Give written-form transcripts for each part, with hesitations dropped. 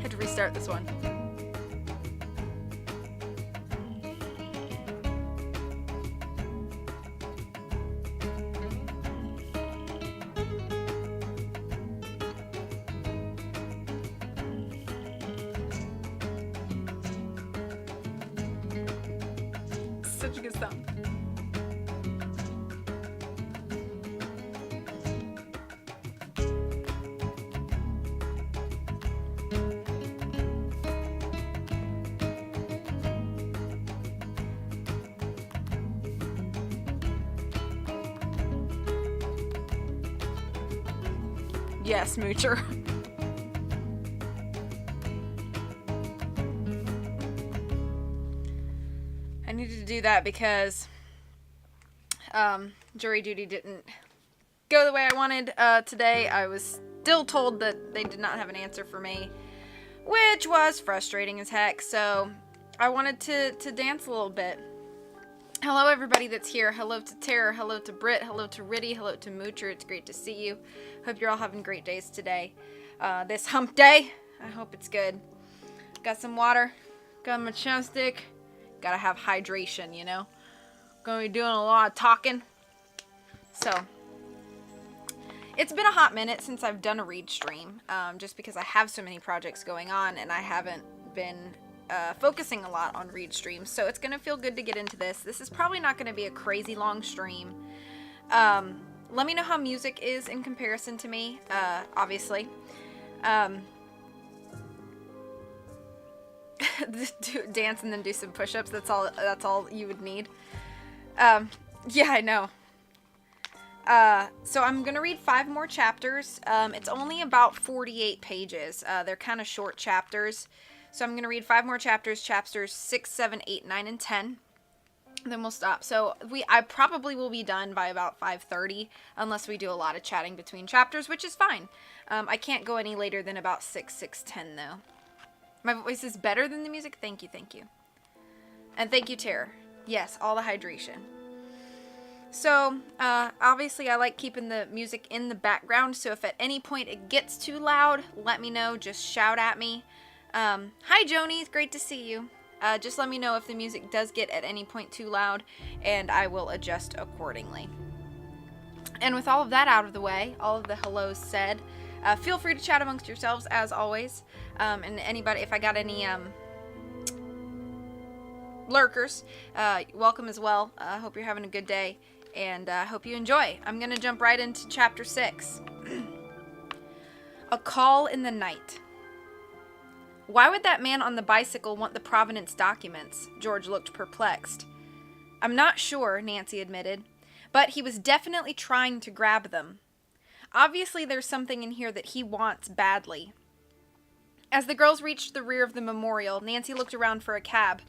Had to restart this one. Such a good sound. Yes, Moocher. I needed to do that because jury duty didn't go the way I wanted today. I was still told that they did not have an answer for me, which was frustrating as heck. So I wanted to dance a little bit. Hello everybody that's here. Hello to Tara. Hello to Britt. Hello to Riddy. Hello to Moocher. It's great to see you. Hope you're all having great days today. This hump day, I hope it's good. Got some water. Got my chapstick. Gotta have hydration, you know. Gonna be doing a lot of talking. So, it's been a hot minute since I've done a read stream. Just because I have so many projects going on and I haven't been focusing a lot on read streams, so it's gonna feel good to get into this. This is probably not gonna be a crazy long stream. Let me know how music is in comparison to me, obviously. Dance and then do some push-ups. That's all you would need. Yeah, I know. So I'm going to read 5 more chapters. It's only about 48 pages. They're kind of short chapters. So I'm going to read 5 more chapters, chapters 6, 7, 8, 9, and 10. Then we'll stop. So I probably will be done by about 5:30, unless we do a lot of chatting between chapters, which is fine. I can't go any later than about 6:10 though. My voice is better than the music. Thank you, thank you. And thank you, Tara. Yes, all the hydration. So, obviously I like keeping the music in the background, so if at any point it gets too loud, let me know. Just shout at me. Hi, Joni. It's great to see you. Just let me know if the music does get at any point too loud, and I will adjust accordingly. And with all of that out of the way, all of the hellos said, feel free to chat amongst yourselves as always. And anybody, if I got any lurkers, welcome as well. I hope you're having a good day, and I hope you enjoy. I'm going to jump right into chapter 6. A call in the night. Why would that man on the bicycle want the provenance documents? George looked perplexed. I'm not sure, Nancy admitted, but he was definitely trying to grab them. Obviously, there's something in here that he wants badly. As the girls reached the rear of the memorial, Nancy looked around for a cab.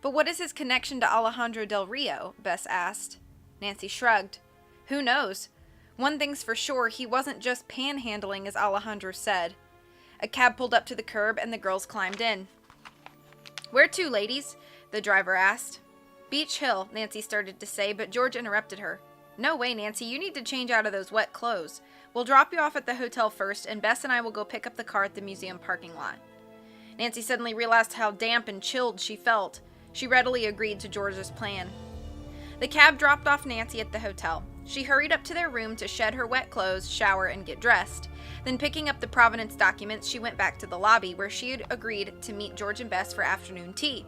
But what is his connection to Alejandro Del Rio? Bess asked. Nancy shrugged. Who knows? One thing's for sure, he wasn't just panhandling as Alejandro said. A cab pulled up to the curb, and the girls climbed in. Where to, ladies? The driver asked. Beach Hill, Nancy started to say, but George interrupted her. No way, Nancy, you need to change out of those wet clothes. We'll drop you off at the hotel first, and Bess and I will go pick up the car at the museum parking lot. Nancy suddenly realized how damp and chilled she felt. She readily agreed to George's plan. The cab dropped off Nancy at the hotel. She hurried up to their room to shed her wet clothes, shower, and get dressed. Then, picking up the provenance documents, she went back to the lobby, where she had agreed to meet George and Bess for afternoon tea.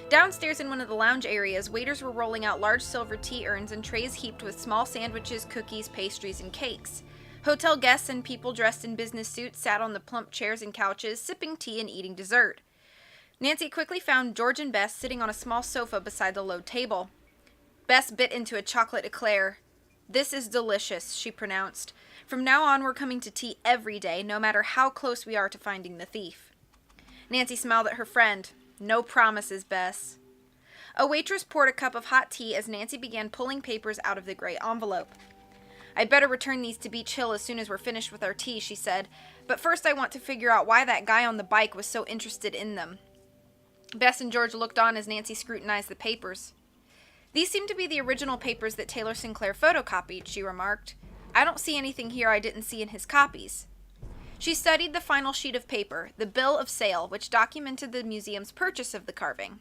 Downstairs in one of the lounge areas, waiters were rolling out large silver tea urns and trays heaped with small sandwiches, cookies, pastries, and cakes. Hotel guests and people dressed in business suits sat on the plump chairs and couches, sipping tea and eating dessert. Nancy quickly found George and Bess sitting on a small sofa beside the low table. Bess bit into a chocolate eclair. This is delicious, she pronounced. From now on, we're coming to tea every day, no matter how close we are to finding the thief. Nancy smiled at her friend. No promises, Bess. A waitress poured a cup of hot tea as Nancy began pulling papers out of the gray envelope. I'd better return these to Beach Hill as soon as we're finished with our tea, she said. But first I want to figure out why that guy on the bike was so interested in them. Bess and George looked on as Nancy scrutinized the papers. These seem to be the original papers that Taylor Sinclair photocopied, she remarked. I don't see anything here I didn't see in his copies. She studied the final sheet of paper, the bill of sale, which documented the museum's purchase of the carving.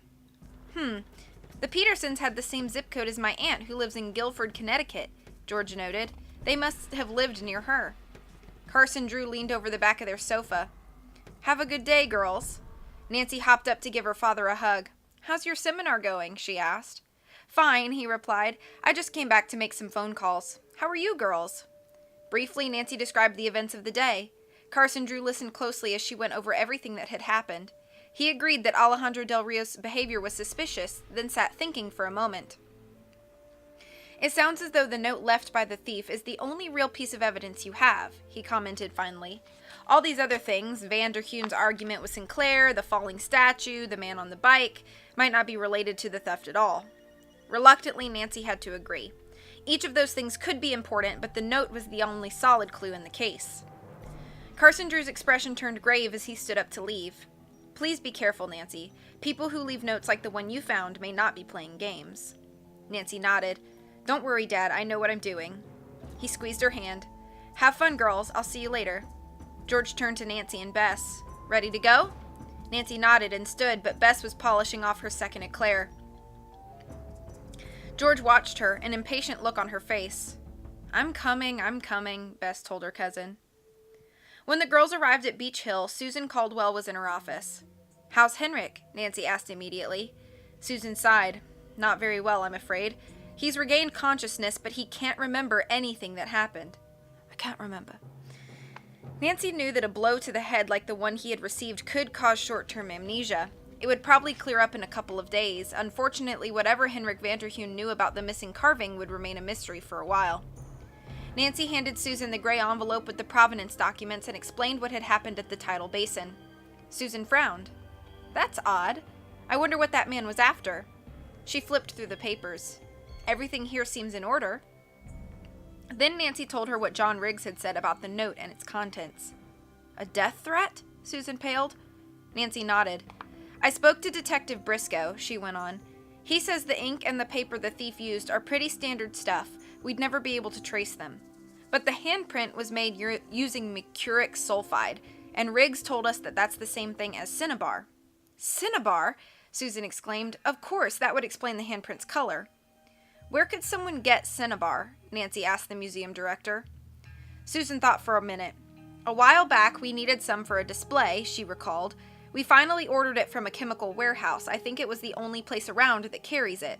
The Petersons had the same zip code as my aunt, who lives in Guilford, Connecticut, George noted. They must have lived near her. Carson Drew leaned over the back of their sofa. Have a good day, girls. Nancy hopped up to give her father a hug. How's your seminar going? She asked. Fine, he replied. I just came back to make some phone calls. How are you girls? Briefly, Nancy described the events of the day. Carson Drew listened closely as she went over everything that had happened. He agreed that Alejandro Del Rio's behavior was suspicious, then sat thinking for a moment. It sounds as though the note left by the thief is the only real piece of evidence you have, he commented finally. All these other things, Vanderheuen's argument with Sinclair, the falling statue, the man on the bike, might not be related to the theft at all. Reluctantly, Nancy had to agree. Each of those things could be important, but the note was the only solid clue in the case. Carson Drew's expression turned grave as he stood up to leave. Please be careful, Nancy. People who leave notes like the one you found may not be playing games. Nancy nodded. Don't worry, Dad. I know what I'm doing. He squeezed her hand. Have fun, girls. I'll see you later. George turned to Nancy and Bess. Ready to go? Nancy nodded and stood, but Bess was polishing off her second eclair. George watched her, an impatient look on her face. I'm coming, Bess told her cousin. When the girls arrived at Beach Hill, Susan Caldwell was in her office. How's Henrik? Nancy asked immediately. Susan sighed. Not very well, I'm afraid. He's regained consciousness, but he can't remember anything that happened. I can't remember. Nancy knew that a blow to the head like the one he had received could cause short-term amnesia. It would probably clear up in a couple of days. Unfortunately, whatever Henrik Vanderheuen knew about the missing carving would remain a mystery for a while. Nancy handed Susan the gray envelope with the provenance documents and explained what had happened at the tidal basin. Susan frowned. That's odd. I wonder what that man was after. She flipped through the papers. Everything here seems in order. Then Nancy told her what John Riggs had said about the note and its contents. A death threat? Susan paled. Nancy nodded. I spoke to Detective Briscoe, she went on. He says the ink and the paper the thief used are pretty standard stuff. We'd never be able to trace them. But the handprint was made using mercuric sulfide, and Riggs told us that that's the same thing as cinnabar. Cinnabar? Susan exclaimed. Of course, that would explain the handprint's color. Where could someone get cinnabar? Nancy asked the museum director. Susan thought for a minute. A while back, we needed some for a display, she recalled. We finally ordered it from a chemical warehouse. I think it was the only place around that carries it.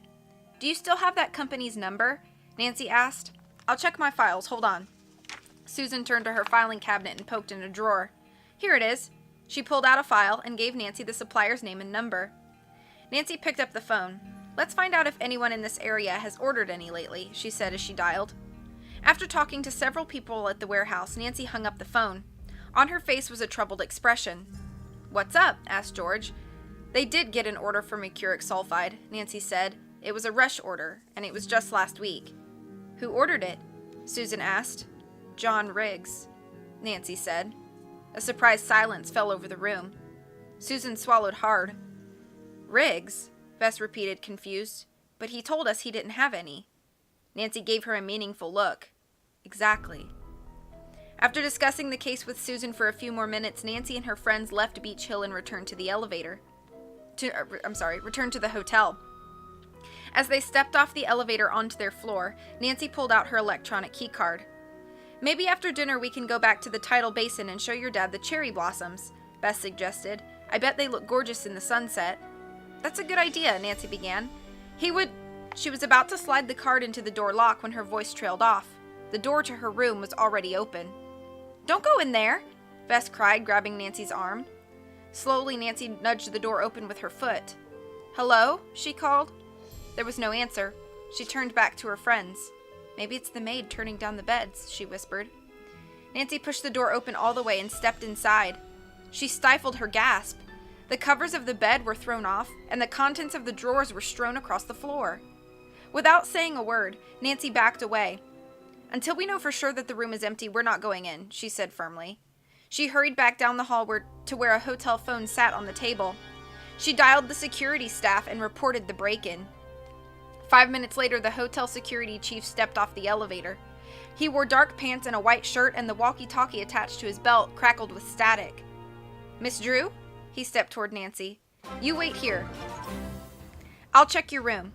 Do you still have that company's number? Nancy asked. I'll check my files. Hold on. Susan turned to her filing cabinet and poked in a drawer. Here it is. She pulled out a file and gave Nancy the supplier's name and number. Nancy picked up the phone. Let's find out if anyone in this area has ordered any lately, she said as she dialed. After talking to several people at the warehouse, Nancy hung up the phone. On her face was a troubled expression. What's up? Asked George. They did get an order for mercuric sulfide, Nancy said. It was a rush order, and it was just last week. Who ordered it? Susan asked. John Riggs, Nancy said. A surprised silence fell over the room. Susan swallowed hard. Riggs? Bess repeated, confused. But he told us he didn't have any. Nancy gave her a meaningful look. Exactly. After discussing the case with Susan for a few more minutes, Nancy and her friends left Beach Hill and returned to the returned to the hotel. As they stepped off the elevator onto their floor, Nancy pulled out her electronic keycard. Maybe after dinner we can go back to the tidal basin and show your dad the cherry blossoms, Bess suggested. I bet they look gorgeous in the sunset. That's a good idea, Nancy began. She was about to slide the card into the door lock when her voice trailed off. The door to her room was already open. Don't go in there, Bess cried, grabbing Nancy's arm. Slowly, Nancy nudged the door open with her foot. Hello? She called. There was no answer. She turned back to her friends. Maybe it's the maid turning down the beds, she whispered. Nancy pushed the door open all the way and stepped inside. She stifled her gasp. The covers of the bed were thrown off, and the contents of the drawers were strewn across the floor. Without saying a word, Nancy backed away. Until we know for sure that the room is empty, we're not going in, she said firmly. She hurried back down the hall to where a hotel phone sat on the table. She dialed the security staff and reported the break-in. 5 minutes later, the hotel security chief stepped off the elevator. He wore dark pants and a white shirt, and the walkie-talkie attached to his belt crackled with static. Miss Drew? He stepped toward Nancy. You wait here. I'll check your room.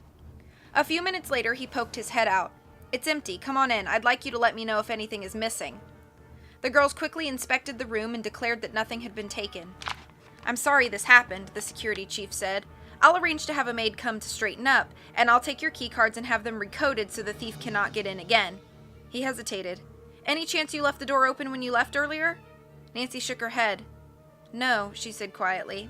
A few minutes later, he poked his head out. It's empty. Come on in. I'd like you to let me know if anything is missing. The girls quickly inspected the room and declared that nothing had been taken. I'm sorry this happened, the security chief said. I'll arrange to have a maid come to straighten up, and I'll take your key cards and have them recoded so the thief cannot get in again. He hesitated. Any chance you left the door open when you left earlier? Nancy shook her head. No, she said quietly.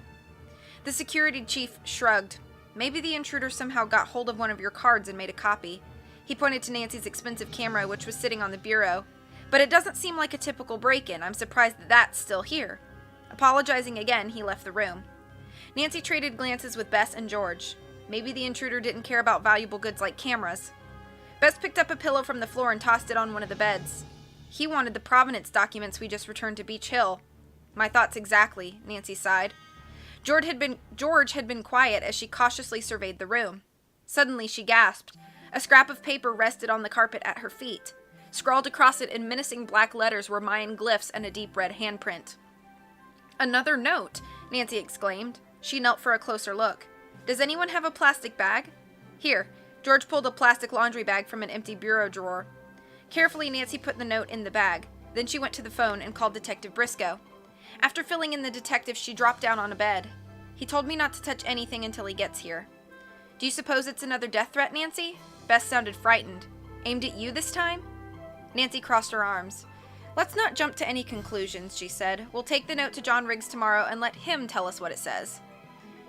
The security chief shrugged. Maybe the intruder somehow got hold of one of your cards and made a copy. He pointed to Nancy's expensive camera, which was sitting on the bureau. But it doesn't seem like a typical break-in. I'm surprised that that's still here. Apologizing again, he left the room. Nancy traded glances with Bess and George. Maybe the intruder didn't care about valuable goods like cameras. Bess picked up a pillow from the floor and tossed it on one of the beds. He wanted the provenance documents we just returned to Beach Hill. My thoughts exactly, Nancy sighed. George had been quiet as she cautiously surveyed the room. Suddenly she gasped. A scrap of paper rested on the carpet at her feet. Scrawled across it in menacing black letters were Mayan glyphs and a deep red handprint. Another note, Nancy exclaimed. She knelt for a closer look. Does anyone have a plastic bag? Here. George pulled a plastic laundry bag from an empty bureau drawer. Carefully, Nancy put the note in the bag. Then she went to the phone and called Detective Briscoe. After filling in the detective, she dropped down on a bed. He told me not to touch anything until he gets here. Do you suppose it's another death threat, Nancy? Bess sounded frightened. Aimed at you this time? Nancy crossed her arms. Let's not jump to any conclusions, she said. We'll take the note to John Riggs tomorrow and let him tell us what it says.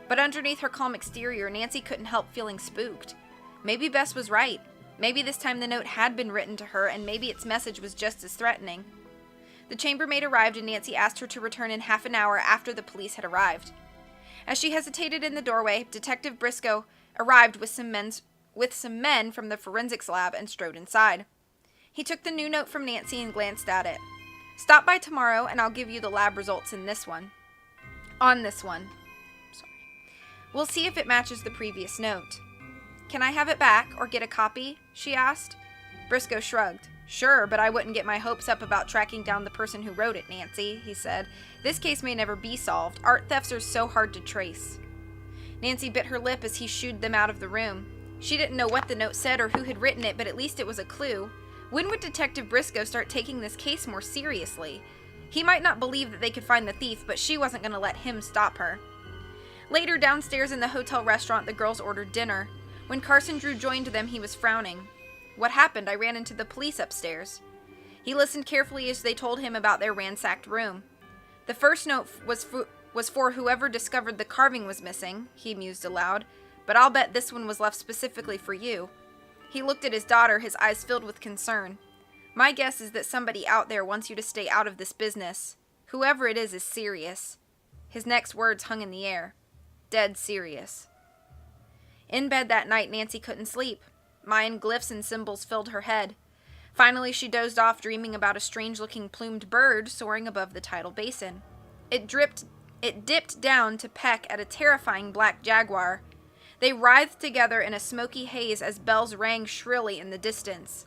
But underneath her calm exterior, Nancy couldn't help feeling spooked. Maybe Bess was right. Maybe this time the note had been written to her, and maybe its message was just as threatening. The chambermaid arrived, and Nancy asked her to return in half an hour after the police had arrived. As she hesitated in the doorway, Detective Briscoe arrived with some men from the forensics lab and strode inside. He took the new note from Nancy and glanced at it. "Stop by tomorrow, and I'll give you the lab results on this one. We'll see if it matches the previous note." "Can I have it back, or get a copy?" she asked. Briscoe shrugged. "Sure, but I wouldn't get my hopes up about tracking down the person who wrote it, Nancy," he said. "This case may never be solved. Art thefts are so hard to trace." Nancy bit her lip as he shooed them out of the room. She didn't know what the note said or who had written it, but at least it was a clue. When would Detective Briscoe start taking this case more seriously? He might not believe that they could find the thief, but she wasn't going to let him stop her. Later, downstairs in the hotel restaurant, the girls ordered dinner. When Carson Drew joined them, he was frowning. "What happened? I ran into the police upstairs." He listened carefully as they told him about their ransacked room. "The first note was for whoever discovered the carving was missing," he mused aloud, "but I'll bet this one was left specifically for you." He looked at his daughter, his eyes filled with concern. "My guess is that somebody out there wants you to stay out of this business. Whoever it is serious." His next words hung in the air. Dead serious. In bed that night, Nancy couldn't sleep. Mayan glyphs and symbols filled her head. Finally, she dozed off, dreaming about a strange-looking plumed bird soaring above the tidal basin. It dipped down to peck at a terrifying black jaguar. They writhed together in a smoky haze as bells rang shrilly in the distance.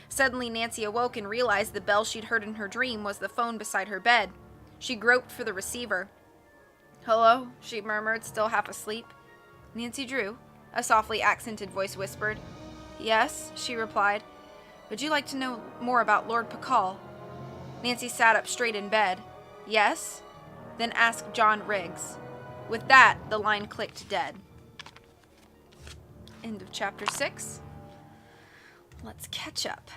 Suddenly, Nancy awoke and realized the bell she'd heard in her dream was the phone beside her bed. She groped for the receiver. "Hello?" she murmured, still half asleep. "Nancy Drew?" a softly accented voice whispered. "Yes," she replied. "Would you like to know more about Lord Pakal?" Nancy sat up straight in bed. "Yes?" "Then ask John Riggs." With that, the line clicked dead. End of chapter 6. Let's catch up.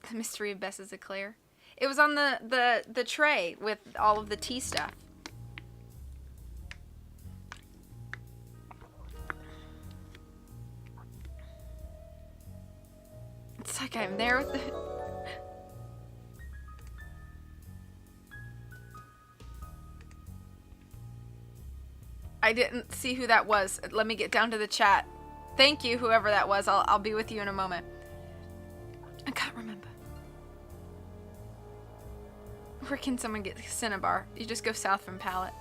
The Mystery of Bess's Eclair. It was on the tray with all of the tea stuff. It's like I'm there with it. I didn't see who that was. Let me get down to the chat. Thank you, whoever that was. I'll be with you in a moment. I can't remember. Where can someone get Cinnabar? You just go south from Pallet.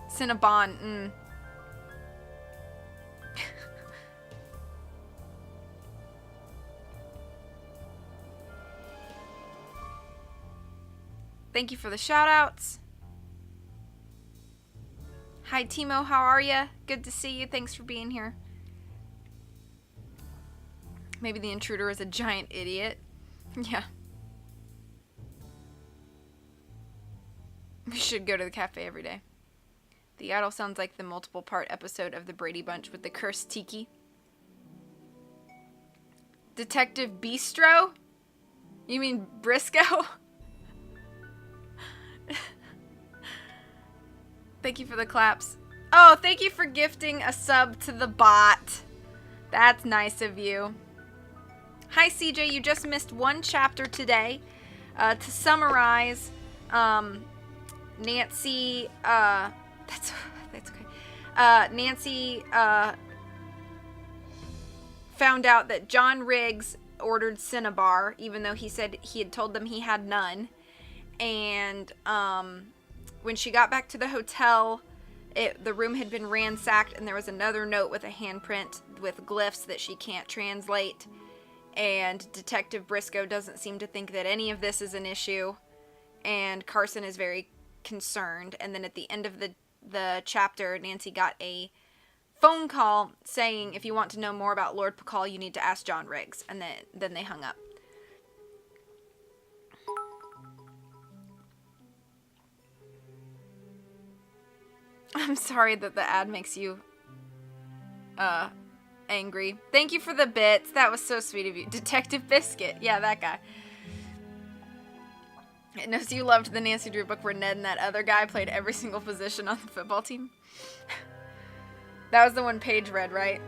Cinnabon. Thank you for the shout-outs. Hi, Timo. How are ya? Good to see you. Thanks for being here. Maybe the intruder is a giant idiot. Yeah. We should go to the cafe every day. The idol sounds like the multiple-part episode of the Brady Bunch with the cursed tiki. Detective Bistro? You mean Briscoe? Thank you for the claps. Oh, thank you for gifting a sub to the bot. That's nice of you. Hi, CJ. You just missed one chapter today. To summarize, Nancy, that's okay. Nancy, found out that John Riggs ordered Cinnabar, even though he said he had told them he had none. And, when she got back to the hotel, the room had been ransacked, and there was another note with a handprint with glyphs that she can't translate. And Detective Briscoe doesn't seem to think that any of this is an issue. And Carson is very concerned. And then at the end of the chapter, Nancy got a phone call saying, if you want to know more about Lord Pakal, you need to ask John Riggs. And then they hung up. I'm sorry that the ad makes you angry. Thank you for the bits. That was so sweet of you. Detective Biscuit. Yeah, that guy. It knows you loved the Nancy Drew book where Ned and that other guy played every single position on the football team. That was the one Paige read, right?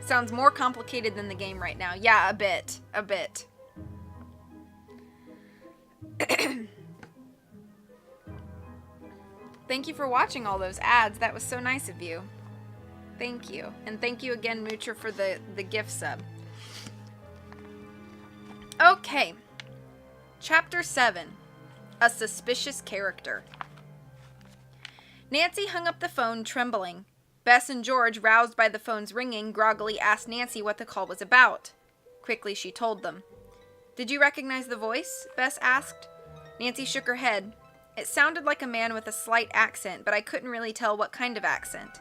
Sounds more complicated than the game right now. Yeah, a bit. A bit. Thank you for watching all those ads. That was so nice of you. Thank you. And thank you again, Moocher, for the gift sub. Okay. Chapter 7. A Suspicious Character. Nancy hung up the phone, trembling. Bess and George, roused by the phone's ringing, groggily asked Nancy what the call was about. Quickly, she told them. "Did you recognize the voice?" Bess asked. Nancy shook her head. It sounded like a man with a slight accent, but I couldn't really tell what kind of accent.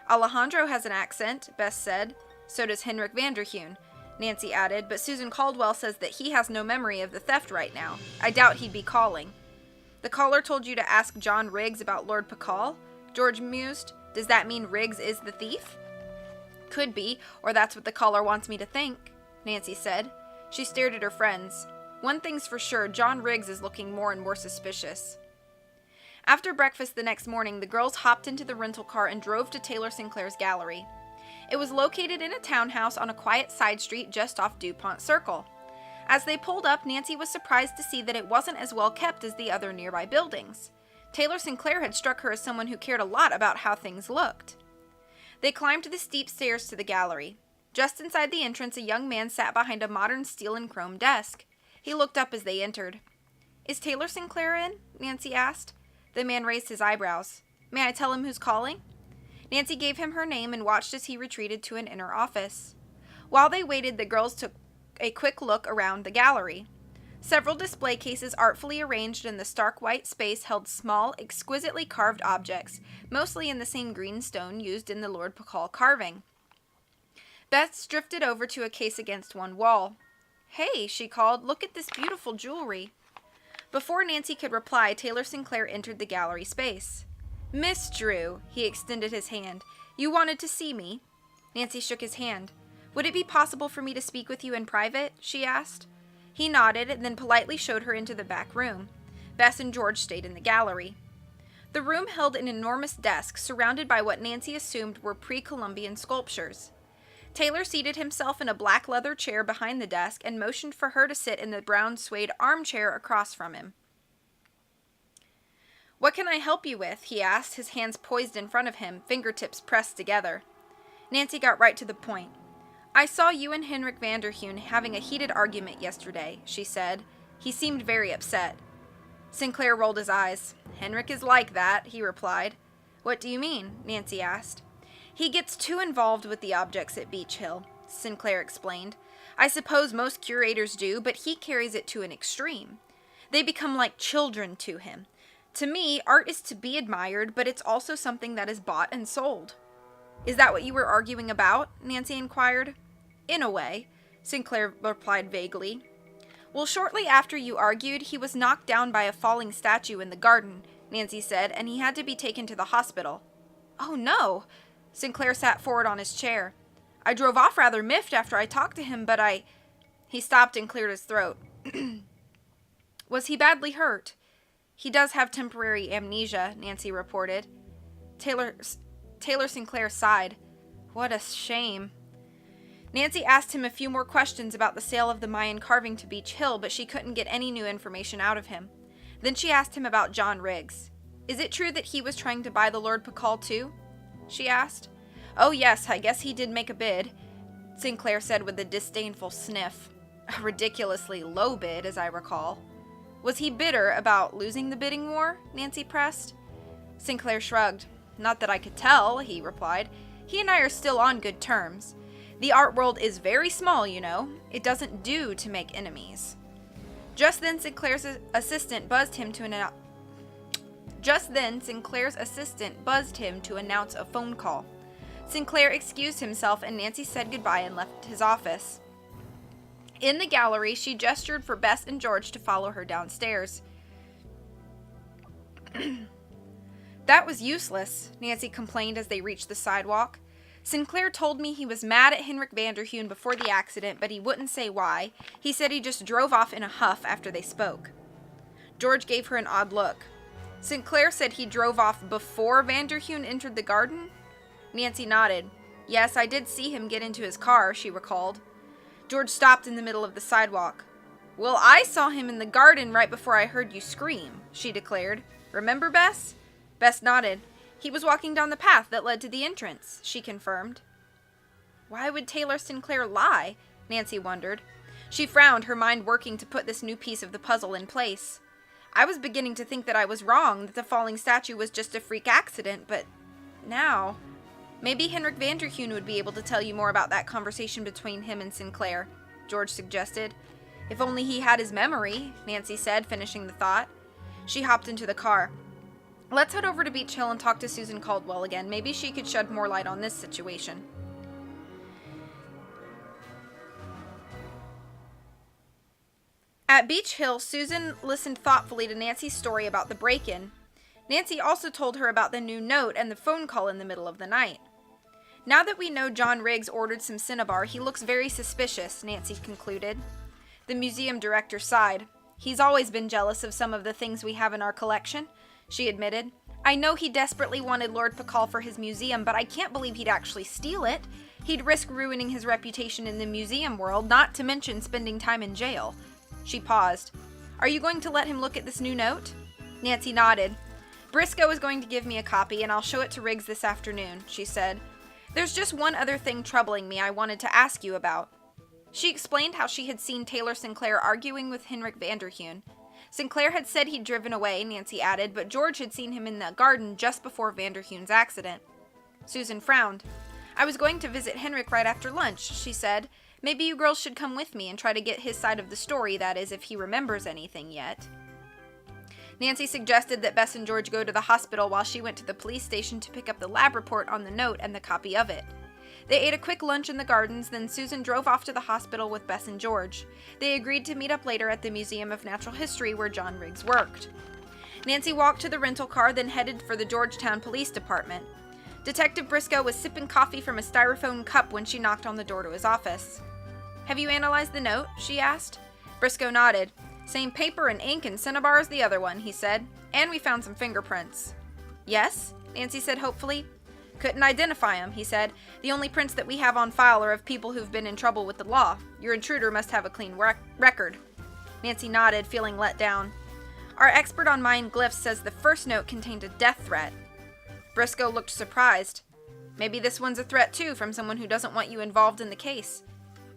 "Alejandro has an accent," Bess said. "So does Henrik Vanderheun," Nancy added, but Susan Caldwell says that he has no memory of the theft right now. I doubt he'd be calling. "The caller told you to ask John Riggs about Lord Pakal?" George mused. "Does that mean Riggs is the thief?" "Could be, or that's what the caller wants me to think," Nancy said. She stared at her friends. One thing's for sure, John Riggs is looking more and more suspicious. After breakfast the next morning, the girls hopped into the rental car and drove to Taylor Sinclair's gallery. It was located in a townhouse on a quiet side street just off DuPont Circle. As they pulled up, Nancy was surprised to see that it wasn't as well kept as the other nearby buildings. Taylor Sinclair had struck her as someone who cared a lot about how things looked. They climbed the steep stairs to the gallery. Just inside the entrance, a young man sat behind a modern steel and chrome desk. He looked up as they entered. "Is Taylor Sinclair in?" Nancy asked. The man raised his eyebrows. "May I tell him who's calling?" Nancy gave him her name and watched as he retreated to an inner office. While they waited, the girls took a quick look around the gallery. Several display cases artfully arranged in the stark white space held small, exquisitely carved objects, mostly in the same green stone used in the Lord Pakal carving. Beth drifted over to a case against one wall. "Hey," she called, "look at this beautiful jewelry." Before Nancy could reply, Taylor Sinclair entered the gallery space. "Miss Drew," he extended his hand. "You wanted to see me?" Nancy shook his hand. "Would it be possible for me to speak with you in private?" she asked. He nodded and then politely showed her into the back room. Bess and George stayed in the gallery. The room held an enormous desk surrounded by what Nancy assumed were pre-Columbian sculptures. Taylor seated himself in a black leather chair behind the desk and motioned for her to sit in the brown suede armchair across from him. "What can I help you with?" he asked, his hands poised in front of him, fingertips pressed together. Nancy got right to the point. "I saw you and Henrik Vanderheun having a heated argument yesterday," she said. He seemed very upset. Sinclair rolled his eyes. "Henrik is like that," he replied. "What do you mean?" Nancy asked. "He gets too involved with the objects at Beach Hill," Sinclair explained. "I suppose most curators do, but he carries it to an extreme. They become like children to him. To me, art is to be admired, but it's also something that is bought and sold." "Is that what you were arguing about?" Nancy inquired. "In a way," Sinclair replied vaguely. "Well, shortly after you argued, he was knocked down by a falling statue in the garden," Nancy said, "and he had to be taken to the hospital." "Oh, no!" Sinclair sat forward on his chair. "I drove off rather miffed after I talked to him, but He stopped and cleared his throat. "Was he badly hurt?" "He does have temporary amnesia," Nancy reported. Taylor Sinclair sighed. "What a shame." Nancy asked him a few more questions about the sale of the Mayan carving to Beach Hill, but she couldn't get any new information out of him. Then she asked him about John Riggs. "Is it true that he was trying to buy the Lord Pakal too?" she asked. "Oh yes, I guess he did make a bid," Sinclair said with a disdainful sniff. "A ridiculously low bid, as I recall." "Was he bitter about losing the bidding war?" Nancy pressed. Sinclair shrugged. "Not that I could tell," he replied. "He and I are still on good terms. The art world is very small, you know. It doesn't do to make enemies." Just then, Sinclair's assistant buzzed him to announce a phone call. Sinclair excused himself and Nancy said goodbye and left his office. In the gallery, she gestured for Bess and George to follow her downstairs. "That was useless," Nancy complained as they reached the sidewalk. Sinclair told me he was mad at Henrik Vanderheun before the accident, but he wouldn't say why. He said he just drove off in a huff after they spoke. George gave her an odd look. Sinclair said he drove off before Vanderheun entered the garden? Nancy nodded. Yes, I did see him get into his car, she recalled. George stopped in the middle of the sidewalk. Well, I saw him in the garden right before I heard you scream, she declared. Remember, Bess? Bess nodded. He was walking down the path that led to the entrance, she confirmed. Why would Taylor Sinclair lie? Nancy wondered. She frowned, her mind working to put this new piece of the puzzle in place. I was beginning to think that I was wrong, that the falling statue was just a freak accident, but now... Maybe Henrik Vanderheun would be able to tell you more about that conversation between him and Sinclair, George suggested. If only he had his memory, Nancy said, finishing the thought. She hopped into the car. Let's head over to Beach Hill and talk to Susan Caldwell again. Maybe she could shed more light on this situation. At Beach Hill, Susan listened thoughtfully to Nancy's story about the break-in. Nancy also told her about the new note and the phone call in the middle of the night. Now that we know John Riggs ordered some cinnabar, he looks very suspicious, Nancy concluded. The museum director sighed. He's always been jealous of some of the things we have in our collection, she admitted. I know he desperately wanted Lord Pakal for his museum, but I can't believe he'd actually steal it. He'd risk ruining his reputation in the museum world, not to mention spending time in jail. She paused. Are you going to let him look at this new note? Nancy nodded. Briscoe is going to give me a copy, and I'll show it to Riggs this afternoon, she said. There's just one other thing troubling me I wanted to ask you about. She explained how she had seen Taylor Sinclair arguing with Henrik Vanderheun. Sinclair had said he'd driven away, Nancy added, but George had seen him in the garden just before Vanderheun's accident. Susan frowned. I was going to visit Henrik right after lunch, she said. Maybe you girls should come with me and try to get his side of the story, that is, if he remembers anything yet. Nancy suggested that Bess and George go to the hospital while she went to the police station to pick up the lab report on the note and the copy of it. They ate a quick lunch in the gardens, then Susan drove off to the hospital with Bess and George. They agreed to meet up later at the Museum of Natural History where John Riggs worked. Nancy walked to the rental car, then headed for the Georgetown Police Department. Detective Briscoe was sipping coffee from a styrofoam cup when she knocked on the door to his office. Have you analyzed the note? She asked. Briscoe nodded. Same paper and ink and cinnabar as the other one, he said. And we found some fingerprints. Yes? Nancy said hopefully. Couldn't identify them, he said. The only prints that we have on file are of people who've been in trouble with the law. Your intruder must have a clean record. Nancy nodded, feeling let down. Our expert on Mayan glyphs says the first note contained a death threat. Briscoe looked surprised. Maybe this one's a threat too, from someone who doesn't want you involved in the case,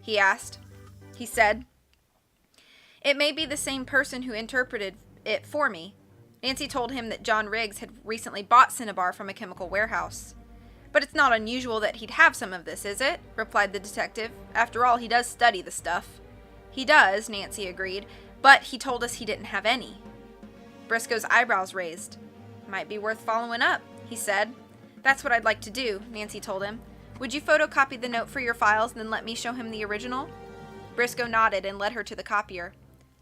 he asked. He said, It may be the same person who interpreted it for me. Nancy told him that John Riggs had recently bought cinnabar from a chemical warehouse. But it's not unusual that he'd have some of this, is it? Replied the detective. After all, he does study the stuff. He does, Nancy agreed, but he told us he didn't have any. Briscoe's eyebrows raised. Might be worth following up, he said. That's what I'd like to do, Nancy told him. Would you photocopy the note for your files, then let me show him the original? Briscoe nodded and led her to the copier.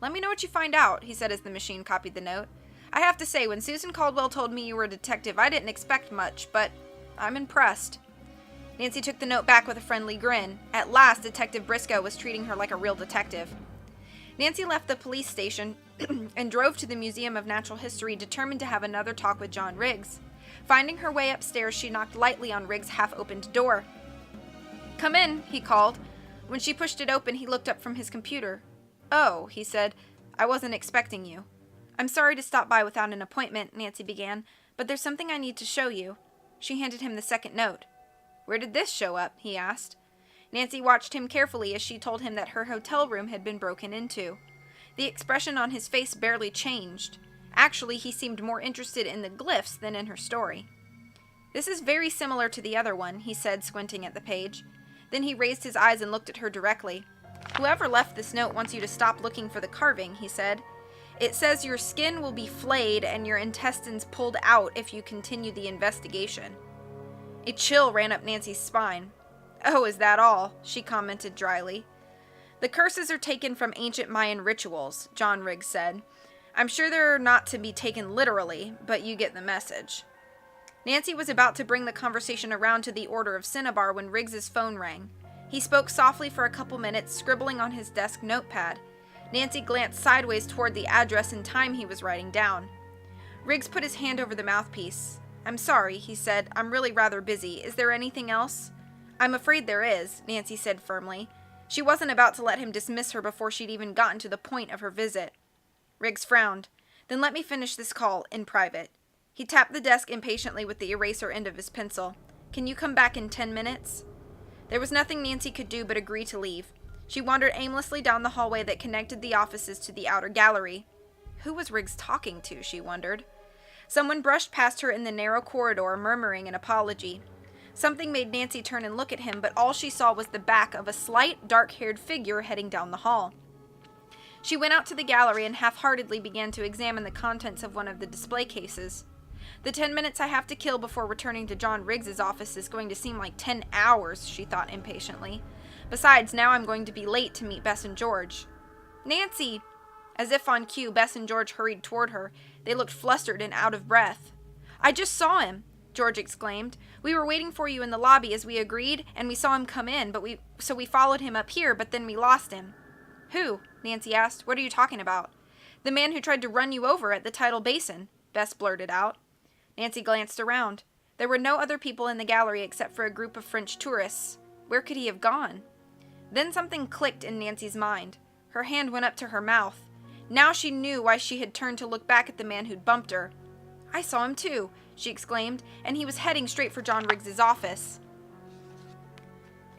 Let me know what you find out, he said as the machine copied the note. I have to say, when Susan Caldwell told me you were a detective, I didn't expect much, but I'm impressed. Nancy took the note back with a friendly grin. At last, Detective Briscoe was treating her like a real detective. Nancy left the police station and drove to the Museum of Natural History, determined to have another talk with John Riggs. Finding her way upstairs, she knocked lightly on Riggs' half-opened door. Come in, he called. When she pushed it open, he looked up from his computer. Oh, he said, I wasn't expecting you. I'm sorry to stop by without an appointment, Nancy began, but there's something I need to show you. She handed him the second note. Where did this show up? He asked. Nancy watched him carefully as she told him that her hotel room had been broken into. The expression on his face barely changed. Actually, he seemed more interested in the glyphs than in her story. This is very similar to the other one, he said, squinting at the page. Then he raised his eyes and looked at her directly. Whoever left this note wants you to stop looking for the carving, he said. It says your skin will be flayed and your intestines pulled out if you continue the investigation. A chill ran up Nancy's spine. Oh, is that all? She commented dryly. The curses are taken from ancient Mayan rituals, John Riggs said. I'm sure they're not to be taken literally, but you get the message. Nancy was about to bring the conversation around to the Order of Cinnabar when Riggs's phone rang. He spoke softly for a couple minutes, scribbling on his desk notepad. Nancy glanced sideways toward the address and time he was writing down. Riggs put his hand over the mouthpiece. "I'm sorry," he said. "I'm really rather busy. Is there anything else?" "I'm afraid there is," Nancy said firmly. She wasn't about to let him dismiss her before she'd even gotten to the point of her visit. Riggs frowned. "Then let me finish this call, in private." He tapped the desk impatiently with the eraser end of his pencil. "Can you come back in 10 minutes? There was nothing Nancy could do but agree to leave. She wandered aimlessly down the hallway that connected the offices to the outer gallery. Who was Riggs talking to, she wondered. Someone brushed past her in the narrow corridor, murmuring an apology. Something made Nancy turn and look at him, but all she saw was the back of a slight, dark-haired figure heading down the hall. She went out to the gallery and half-heartedly began to examine the contents of one of the display cases. The 10 minutes I have to kill before returning to John Riggs's office is going to seem like 10 hours, she thought impatiently. Besides, now I'm going to be late to meet Bess and George. "Nancy!" As if on cue, Bess and George hurried toward her. They looked flustered and out of breath. "I just saw him!" George exclaimed. "We were waiting for you in the lobby as we agreed, and we saw him come in, so we followed him up here, but then we lost him." "Who?" Nancy asked. "What are you talking about?" "The man who tried to run you over at the tidal basin," Bess blurted out. Nancy glanced around. There were no other people in the gallery except for a group of French tourists. Where could he have gone? Then something clicked in Nancy's mind. Her hand went up to her mouth. Now she knew why she had turned to look back at the man who'd bumped her. "I saw him too," she exclaimed, "and he was heading straight for John Riggs's office."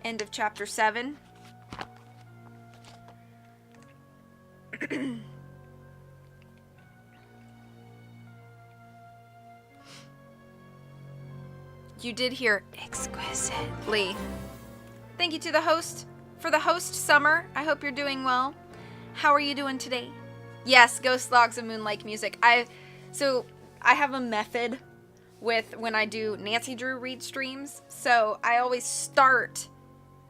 End of chapter 7. You did hear exquisitely. Thank you to the host for the host, Summer. I hope you're doing well. How are you doing today? Yes, Ghost Logs of Moonlake music. I have a method with when I do Nancy Drew read streams. So I always start.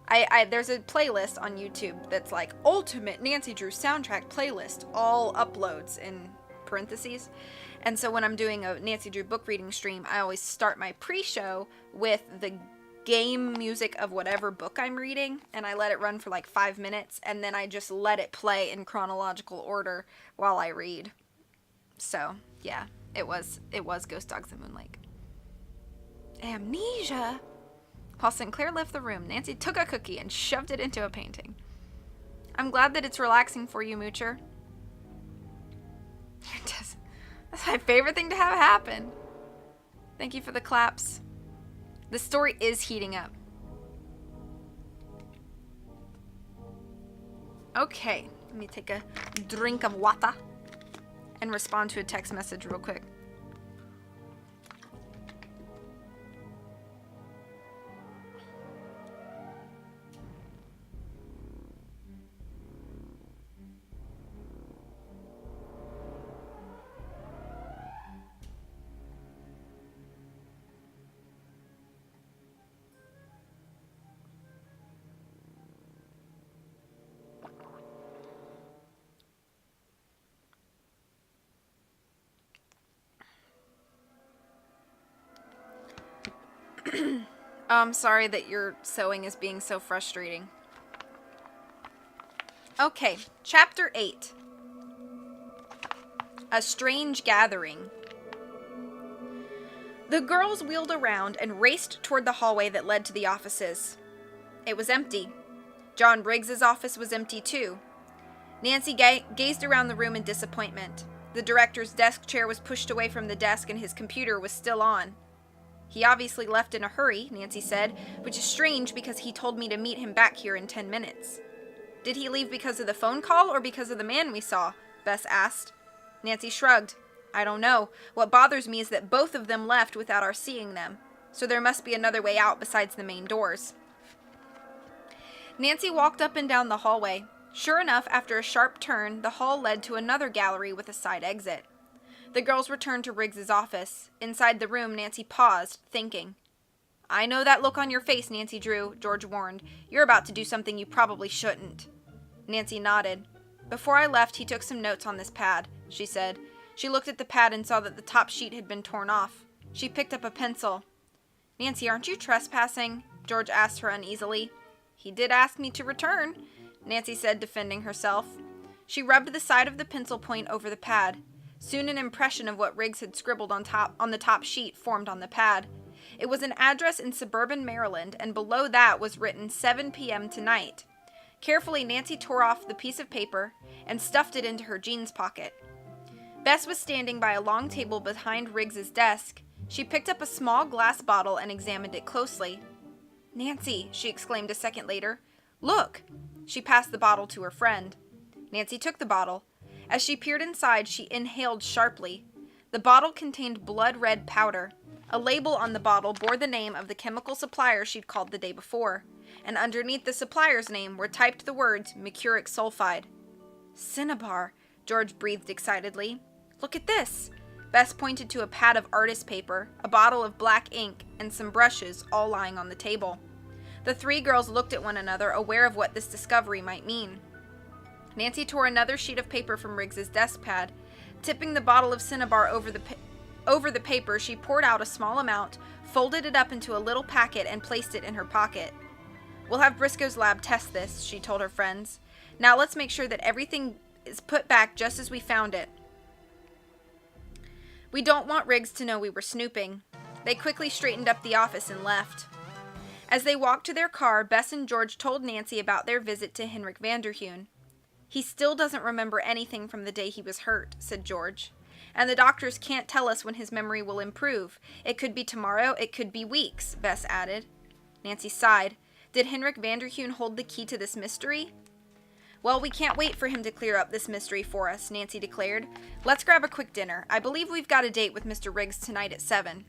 There's a playlist on YouTube that's like Ultimate Nancy Drew Soundtrack Playlist, all uploads in parentheses. And so when I'm doing a Nancy Drew book reading stream, I always start my pre-show with the game music of whatever book I'm reading, and I let it run for like 5 minutes, and then I just let it play in chronological order while I read. So, yeah, it was Ghost Dogs of Moonlake. Amnesia! While Sinclair left the room, Nancy took a cookie and shoved it into a painting. "I'm glad that it's relaxing for you, Moocher." That's my favorite thing to have happen. Thank you for the claps. The story is heating up. Okay, let me take a drink of water and respond to a text message real quick. I'm sorry that your sewing is being so frustrating. Okay, chapter 8. A strange gathering. The girls wheeled around and raced toward the hallway that led to the offices. It was empty. John Riggs's office was empty too. Nancy gazed around the room in disappointment. The director's desk chair was pushed away from the desk and his computer was still on. "He obviously left in a hurry," Nancy said, "which is strange because he told me to meet him back here in 10 minutes. "Did he leave because of the phone call or because of the man we saw?" Bess asked. Nancy shrugged. "I don't know. What bothers me is that both of them left without our seeing them. So there must be another way out besides the main doors." Nancy walked up and down the hallway. Sure enough, after a sharp turn, the hall led to another gallery with a side exit. The girls returned to Riggs's office. Inside the room, Nancy paused, thinking. "I know that look on your face, Nancy Drew," George warned. "You're about to do something you probably shouldn't." Nancy nodded. "Before I left, he took some notes on this pad," she said. She looked at the pad and saw that the top sheet had been torn off. She picked up a pencil. "Nancy, aren't you trespassing?" George asked her uneasily. "He did ask me to return," Nancy said, defending herself. She rubbed the side of the pencil point over the pad. Soon an impression of what Riggs had scribbled on the top sheet formed on the pad. It was an address in suburban Maryland, and below that was written 7 p.m. tonight. Carefully, Nancy tore off the piece of paper and stuffed it into her jeans pocket. Bess was standing by a long table behind Riggs's desk. She picked up a small glass bottle and examined it closely. "Nancy," she exclaimed a second later. "Look!" She passed the bottle to her friend. Nancy took the bottle. As she peered inside, she inhaled sharply. The bottle contained blood-red powder. A label on the bottle bore the name of the chemical supplier she'd called the day before, and underneath the supplier's name were typed the words mercuric sulfide. "Cinnabar," George breathed excitedly. "Look at this." Bess pointed to a pad of artist paper, a bottle of black ink, and some brushes, all lying on the table. The three girls looked at one another, aware of what this discovery might mean. Nancy tore another sheet of paper from Riggs's desk pad. Tipping the bottle of cinnabar over the paper, she poured out a small amount, folded it up into a little packet, and placed it in her pocket. "We'll have Briscoe's lab test this," she told her friends. "Now let's make sure that everything is put back just as we found it. We don't want Riggs to know we were snooping." They quickly straightened up the office and left. As they walked to their car, Bess and George told Nancy about their visit to Henrik Vanderheun. "He still doesn't remember anything from the day he was hurt," said George. "And the doctors can't tell us when his memory will improve. It could be tomorrow, it could be weeks," Bess added. Nancy sighed. Did Henrik Vanderheun hold the key to this mystery? "Well, we can't wait for him to clear up this mystery for us," Nancy declared. "Let's grab a quick dinner. I believe we've got a date with Mr. Riggs tonight at 7.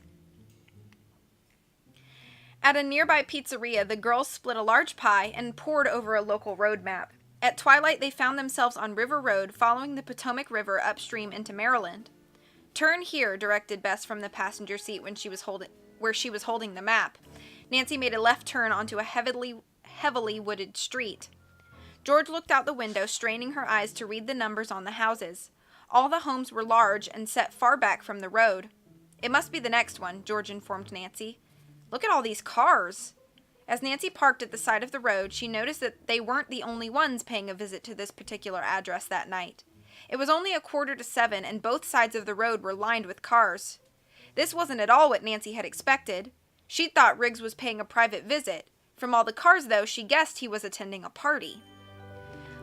At a nearby pizzeria, the girls split a large pie and pored over a local road map. At twilight, they found themselves on River Road, following the Potomac River upstream into Maryland. "Turn here," directed Bess from the passenger seat where she was holding the map. Nancy made a left turn onto a heavily wooded street. George looked out the window, straining her eyes to read the numbers on the houses. All the homes were large and set far back from the road. "It must be the next one," George informed Nancy. "Look at all these cars." As Nancy parked at the side of the road, she noticed that they weren't the only ones paying a visit to this particular address that night. It was only 6:45, and both sides of the road were lined with cars. This wasn't at all what Nancy had expected. She'd thought Riggs was paying a private visit. From all the cars, though, she guessed he was attending a party.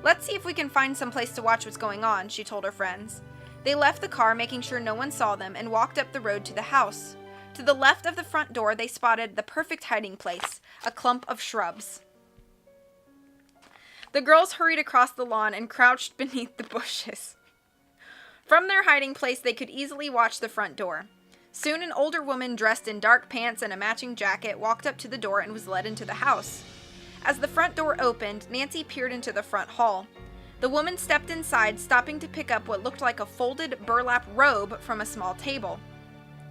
"Let's see if we can find some place to watch what's going on," she told her friends. They left the car, making sure no one saw them, and walked up the road to the house. To the left of the front door, they spotted the perfect hiding place, a clump of shrubs. The girls hurried across the lawn and crouched beneath the bushes. From their hiding place, they could easily watch the front door. Soon an older woman dressed in dark pants and a matching jacket walked up to the door and was led into the house. As the front door opened, Nancy peered into the front hall. The woman stepped inside, stopping to pick up what looked like a folded burlap robe from a small table.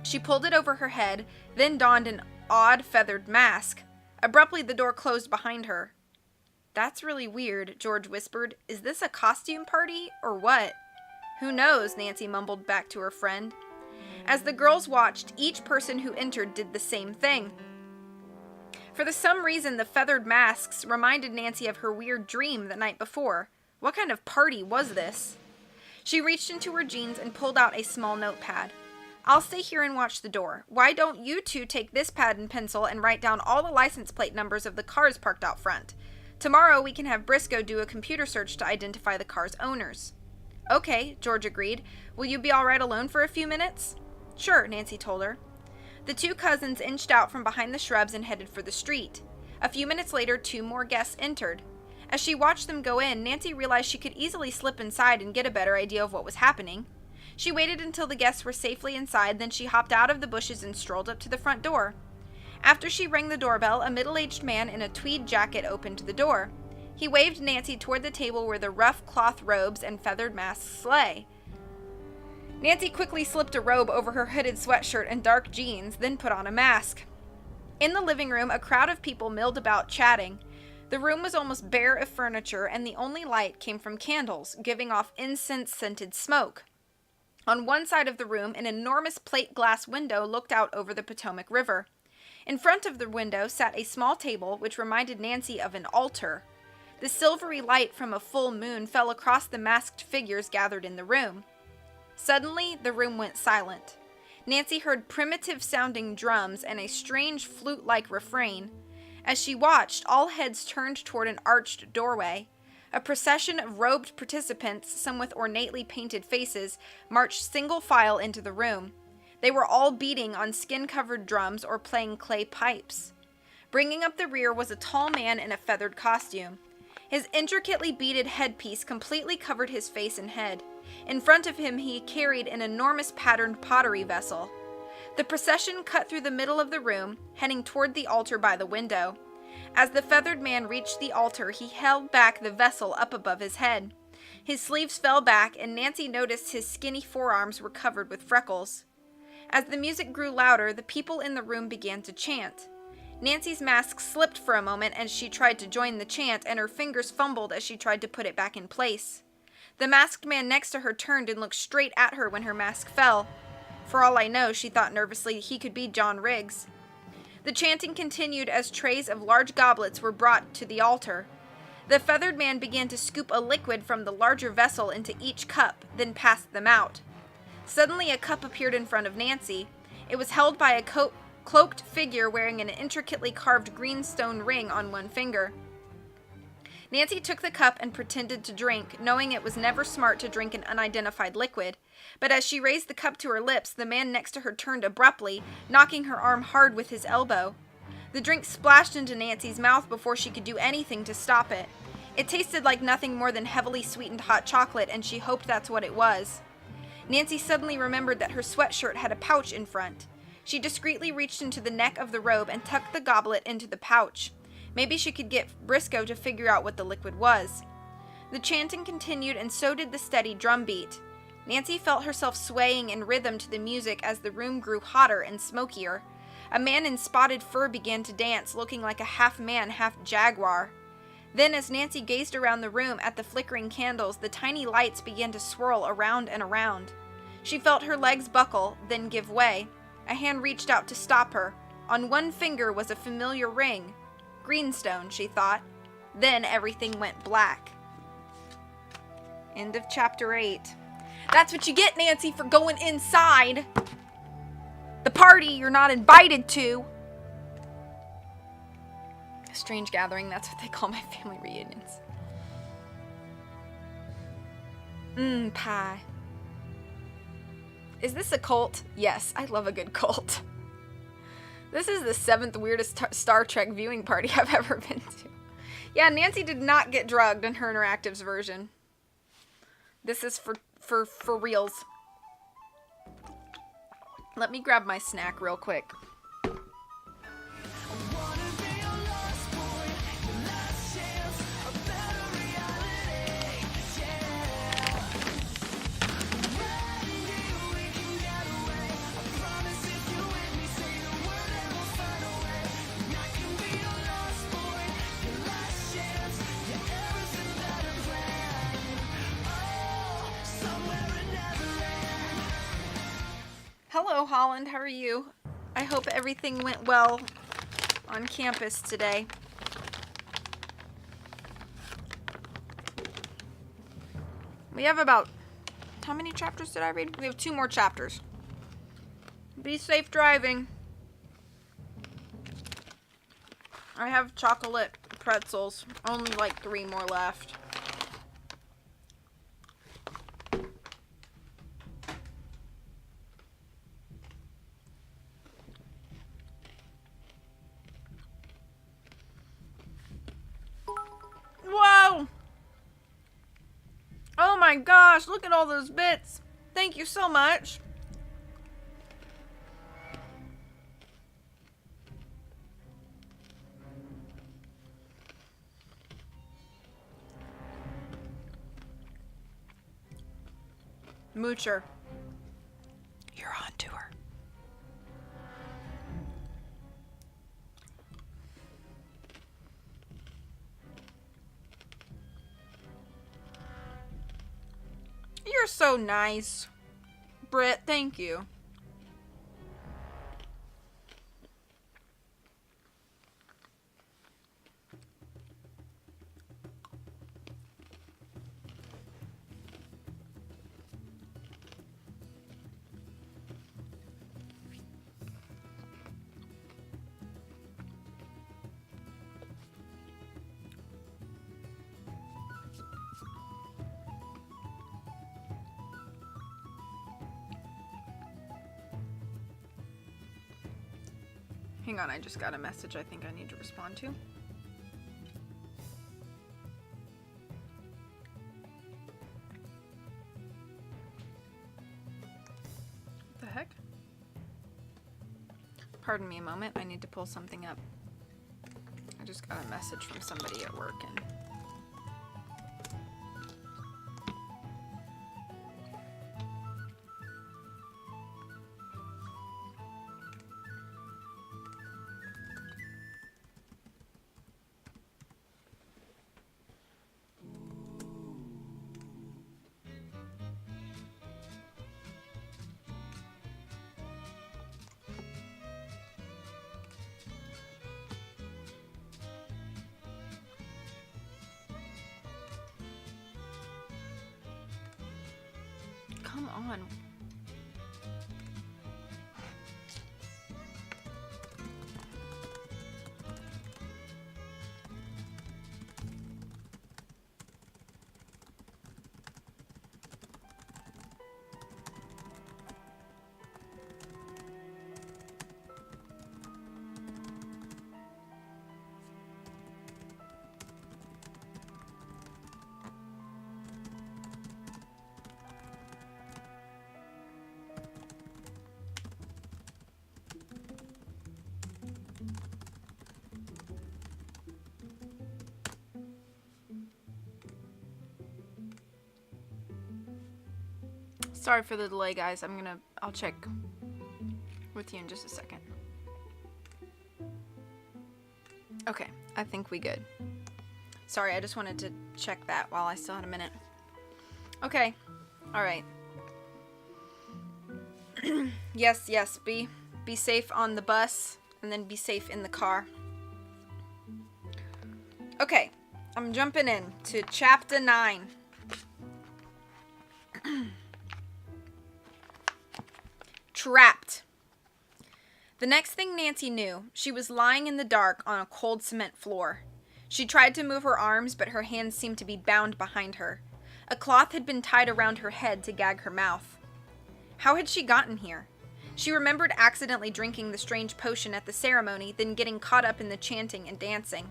She pulled it over her head, then donned an odd feathered mask. Abruptly, the door closed behind her. "That's really weird," George whispered. "Is this a costume party, or what?" "Who knows," Nancy mumbled back to her friend. As the girls watched, each person who entered did the same thing. For some reason, the feathered masks reminded Nancy of her weird dream the night before. What kind of party was this? She reached into her jeans and pulled out a small notepad. "I'll stay here and watch the door. Why don't you two take this pad and pencil and write down all the license plate numbers of the cars parked out front? Tomorrow we can have Briscoe do a computer search to identify the car's owners." "Okay," George agreed. "Will you be all right alone for a few minutes?" "Sure," Nancy told her. The two cousins inched out from behind the shrubs and headed for the street. A few minutes later, 2 more guests entered. As she watched them go in, Nancy realized she could easily slip inside and get a better idea of what was happening. She waited until the guests were safely inside, then she hopped out of the bushes and strolled up to the front door. After she rang the doorbell, a middle-aged man in a tweed jacket opened the door. He waved Nancy toward the table where the rough cloth robes and feathered masks lay. Nancy quickly slipped a robe over her hooded sweatshirt and dark jeans, then put on a mask. In the living room, a crowd of people milled about, chatting. The room was almost bare of furniture, and the only light came from candles, giving off incense-scented smoke. On one side of the room, an enormous plate glass window looked out over the Potomac River. In front of the window sat a small table which reminded Nancy of an altar. The silvery light from a full moon fell across the masked figures gathered in the room. Suddenly, the room went silent. Nancy heard primitive-sounding drums and a strange flute-like refrain. As she watched, all heads turned toward an arched doorway. A procession of robed participants, some with ornately painted faces, marched single file into the room. They were all beating on skin-covered drums or playing clay pipes. Bringing up the rear was a tall man in a feathered costume. His intricately beaded headpiece completely covered his face and head. In front of him he carried an enormous patterned pottery vessel. The procession cut through the middle of the room, heading toward the altar by the window. As the feathered man reached the altar, he held back the vessel up above his head. His sleeves fell back, and Nancy noticed his skinny forearms were covered with freckles. As the music grew louder, the people in the room began to chant. Nancy's mask slipped for a moment as she tried to join the chant, and her fingers fumbled as she tried to put it back in place. The masked man next to her turned and looked straight at her when her mask fell. For all I know, she thought nervously, he could be John Riggs. The chanting continued as trays of large goblets were brought to the altar. The feathered man began to scoop a liquid from the larger vessel into each cup, then passed them out. Suddenly a cup appeared in front of Nancy. It was held by a cloaked figure wearing an intricately carved greenstone ring on one finger. Nancy took the cup and pretended to drink, knowing it was never smart to drink an unidentified liquid. But as she raised the cup to her lips, the man next to her turned abruptly, knocking her arm hard with his elbow. The drink splashed into Nancy's mouth before she could do anything to stop it. It tasted like nothing more than heavily sweetened hot chocolate, and she hoped that's what it was. Nancy suddenly remembered that her sweatshirt had a pouch in front. She discreetly reached into the neck of the robe and tucked the goblet into the pouch. Maybe she could get Briscoe to figure out what the liquid was. The chanting continued, and so did the steady drum beat. Nancy felt herself swaying in rhythm to the music as the room grew hotter and smokier. A man in spotted fur began to dance, looking like a half-man, half-jaguar. Then, as Nancy gazed around the room at the flickering candles, the tiny lights began to swirl around and around. She felt her legs buckle, then give way. A hand reached out to stop her. On one finger was a familiar ring. Greenstone, she thought. Then everything went black. End of chapter 8. That's what you get, Nancy, for going inside the party you're not invited to. A strange gathering, that's what they call my family reunions. Pie. Is this a cult? Yes, I love a good cult. This is the 7th weirdest Star Trek viewing party I've ever been to. Yeah, Nancy did not get drugged in her interactives version. This is for reals. Let me grab my snack real quick. Hello, Holland. How are you? I hope everything went well on campus today. We have about... How many chapters did I read? We have 2 more chapters. Be safe driving. I have chocolate pretzels. Only like 3 more left. Whoa! Oh my gosh, look at all those bits. Thank you so much. Moocher, you're on tour. You're so nice. Britt. Thank you. Hang on, I just got a message I think I need to respond to. What the heck? Pardon me a moment, I need to pull something up. I just got a message from somebody at work and... Come on. Sorry for the delay, guys. I'll check with you in just a second. Okay, I think we good. Sorry, I just wanted to check that while I still had a minute. Okay, alright. Yes, be safe on the bus, and then be safe in the car. Okay, I'm jumping in to chapter 9. Trapped. The next thing Nancy knew, she was lying in the dark on a cold cement floor. She tried to move her arms, but her hands seemed to be bound behind her. A cloth had been tied around her head to gag her mouth. How had she gotten here? She remembered accidentally drinking the strange potion at the ceremony, then getting caught up in the chanting and dancing.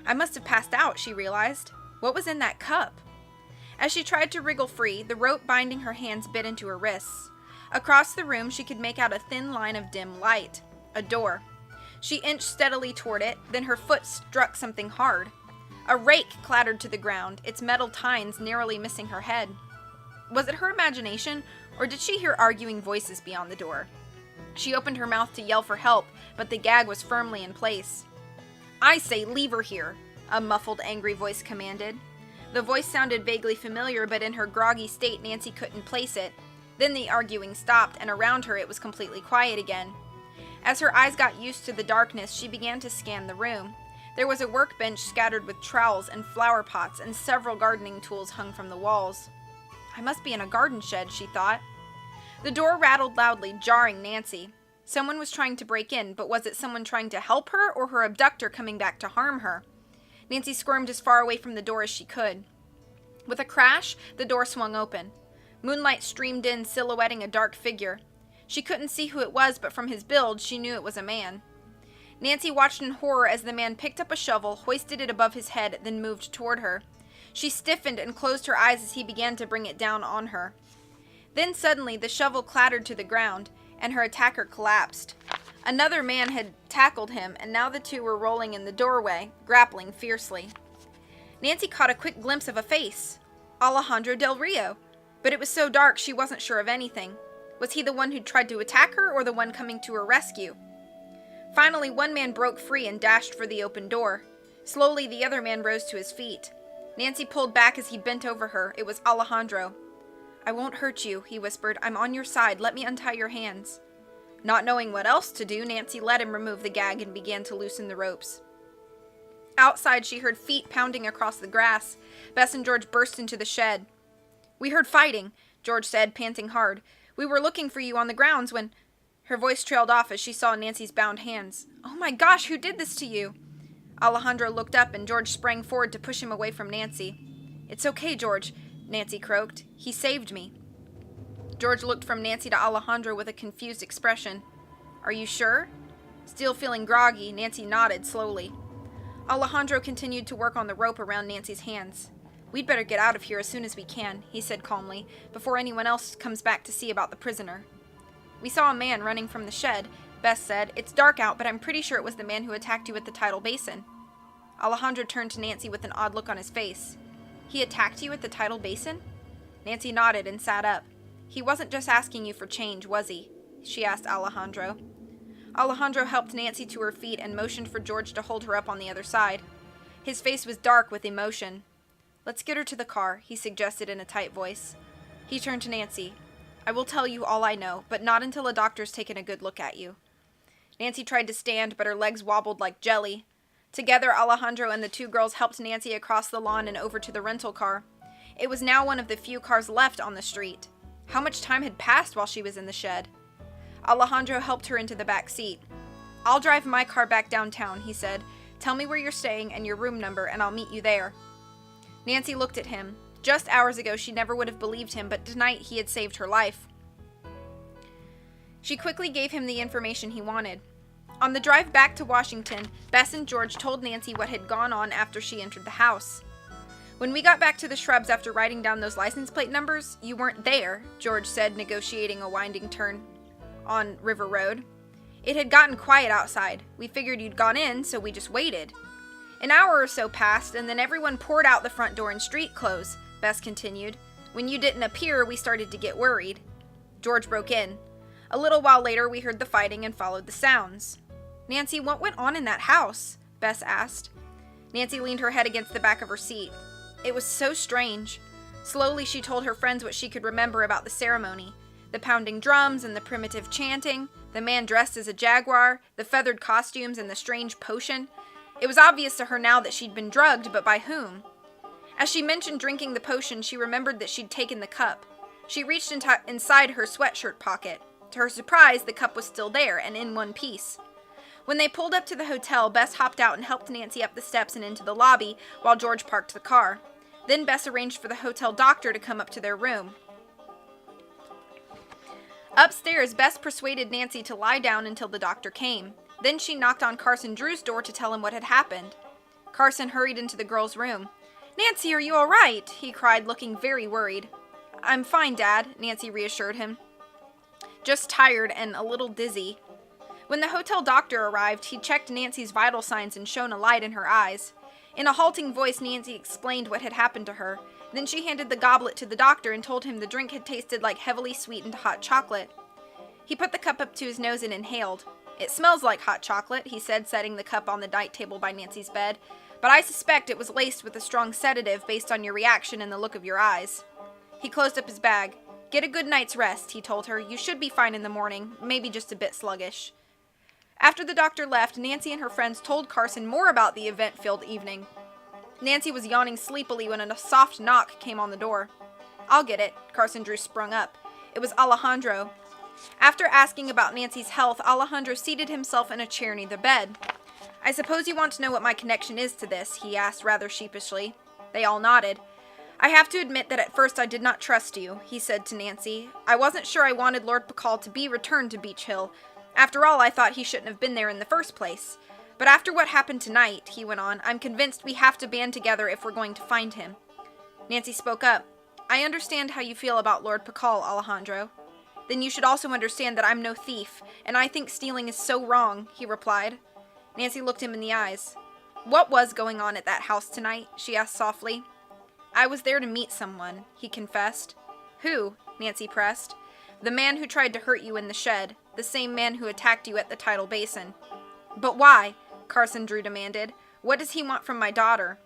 I must have passed out, she realized. What was in that cup? As she tried to wriggle free, the rope binding her hands bit into her wrists. Across the room, she could make out a thin line of dim light. A door. She inched steadily toward it, then her foot struck something hard. A rake clattered to the ground, its metal tines narrowly missing her head. Was it her imagination, or did she hear arguing voices beyond the door? She opened her mouth to yell for help, but the gag was firmly in place. "I say, leave her here," a muffled, angry voice commanded. The voice sounded vaguely familiar, but in her groggy state, Nancy couldn't place it. Then the arguing stopped, and around her it was completely quiet again. As her eyes got used to the darkness, she began to scan the room. There was a workbench scattered with trowels and flower pots, and several gardening tools hung from the walls. I must be in a garden shed, she thought. The door rattled loudly, jarring Nancy. Someone was trying to break in, but was it someone trying to help her, or her abductor coming back to harm her? Nancy squirmed as far away from the door as she could. With a crash, the door swung open. Moonlight streamed in, silhouetting a dark figure. She couldn't see who it was, but from his build, she knew it was a man. Nancy watched in horror as the man picked up a shovel, hoisted it above his head, then moved toward her. She stiffened and closed her eyes as he began to bring it down on her. Then suddenly, the shovel clattered to the ground, and her attacker collapsed. Another man had tackled him, and now the two were rolling in the doorway, grappling fiercely. Nancy caught a quick glimpse of a face. Alejandro Del Rio. But it was so dark she wasn't sure of anything. Was he the one who'd tried to attack her, or the one coming to her rescue? Finally, one man broke free and dashed for the open door. Slowly, the other man rose to his feet. Nancy pulled back as he bent over her. It was Alejandro. I won't hurt you, he whispered. I'm on your side. Let me untie your hands. Not knowing what else to do, Nancy let him remove the gag and began to loosen the ropes. Outside, she heard feet pounding across the grass. Bess and George burst into the shed. We heard fighting, George said, panting hard. We were looking for you on the grounds when... Her voice trailed off as she saw Nancy's bound hands. Oh my gosh, who did this to you? Alejandro looked up and George sprang forward to push him away from Nancy. It's okay, George, Nancy croaked. He saved me. George looked from Nancy to Alejandro with a confused expression. Are you sure? Still feeling groggy, Nancy nodded slowly. Alejandro continued to work on the rope around Nancy's hands. We'd better get out of here as soon as we can, he said calmly, before anyone else comes back to see about the prisoner. We saw a man running from the shed, Bess said. It's dark out, but I'm pretty sure it was the man who attacked you at the tidal basin. Alejandro turned to Nancy with an odd look on his face. He attacked you at the tidal basin? Nancy nodded and sat up. He wasn't just asking you for change, was he? She asked Alejandro. Alejandro helped Nancy to her feet and motioned for George to hold her up on the other side. His face was dark with emotion. Let's get her to the car, he suggested in a tight voice. He turned to Nancy. I will tell you all I know, but not until a doctor's taken a good look at you. Nancy tried to stand, but her legs wobbled like jelly. Together, Alejandro and the two girls helped Nancy across the lawn and over to the rental car. It was now one of the few cars left on the street. How much time had passed while she was in the shed? Alejandro helped her into the back seat. I'll drive my car back downtown, he said. Tell me where you're staying and your room number, and I'll meet you there. Nancy looked at him. Just hours ago, she never would have believed him, but tonight he had saved her life. She quickly gave him the information he wanted. On the drive back to Washington, Bess and George told Nancy what had gone on after she entered the house. When we got back to the shrubs after writing down those license plate numbers, you weren't there, George said, negotiating a winding turn on River Road. It had gotten quiet outside. We figured you'd gone in, so we just waited. An hour or so passed, and then everyone poured out the front door in street clothes, Bess continued. When you didn't appear, we started to get worried. George broke in. A little while later, we heard the fighting and followed the sounds. Nancy, what went on in that house? Bess asked. Nancy leaned her head against the back of her seat. It was so strange. Slowly, she told her friends what she could remember about the ceremony. The pounding drums and the primitive chanting, the man dressed as a jaguar, the feathered costumes and the strange potion. It was obvious to her now that she'd been drugged, but by whom? As she mentioned drinking the potion, she remembered that she'd taken the cup. She reached inside her sweatshirt pocket. To her surprise, the cup was still there and in one piece. When they pulled up to the hotel, Bess hopped out and helped Nancy up the steps and into the lobby while George parked the car. Then Bess arranged for the hotel doctor to come up to their room. Upstairs, Bess persuaded Nancy to lie down until the doctor came. Then she knocked on Carson Drew's door to tell him what had happened. Carson hurried into the girl's room. Nancy, are you all right? He cried, looking very worried. I'm fine, Dad, Nancy reassured him. Just tired and a little dizzy. When the hotel doctor arrived, he checked Nancy's vital signs and shone a light in her eyes. In a halting voice, Nancy explained what had happened to her. Then she handed the goblet to the doctor and told him the drink had tasted like heavily sweetened hot chocolate. He put the cup up to his nose and inhaled. It smells like hot chocolate, he said, setting the cup on the night table by Nancy's bed. But I suspect it was laced with a strong sedative based on your reaction and the look of your eyes. He closed up his bag. Get a good night's rest, he told her. You should be fine in the morning, maybe just a bit sluggish. After the doctor left, Nancy and her friends told Carson more about the event-filled evening. Nancy was yawning sleepily when a soft knock came on the door. I'll get it, Carson Drew sprung up. It was Alejandro. After asking about Nancy's health, Alejandro seated himself in a chair near the bed. I suppose you want to know what my connection is to this, he asked rather sheepishly. They all nodded. I have to admit that at first I did not trust you, he said to Nancy. I wasn't sure I wanted Lord Bacall to be returned to Beech Hill. After all, I thought he shouldn't have been there in the first place. But after what happened tonight, he went on, I'm convinced we have to band together if we're going to find him. Nancy spoke up. I understand how you feel about Lord Bacall, Alejandro. Then you should also understand that I'm no thief, and I think stealing is so wrong, he replied. Nancy looked him in the eyes. What was going on at that house tonight? She asked softly. I was there to meet someone, he confessed. Who? Nancy pressed. The man who tried to hurt you in the shed, the same man who attacked you at the tidal basin. But why? Carson Drew demanded. What does he want from my daughter?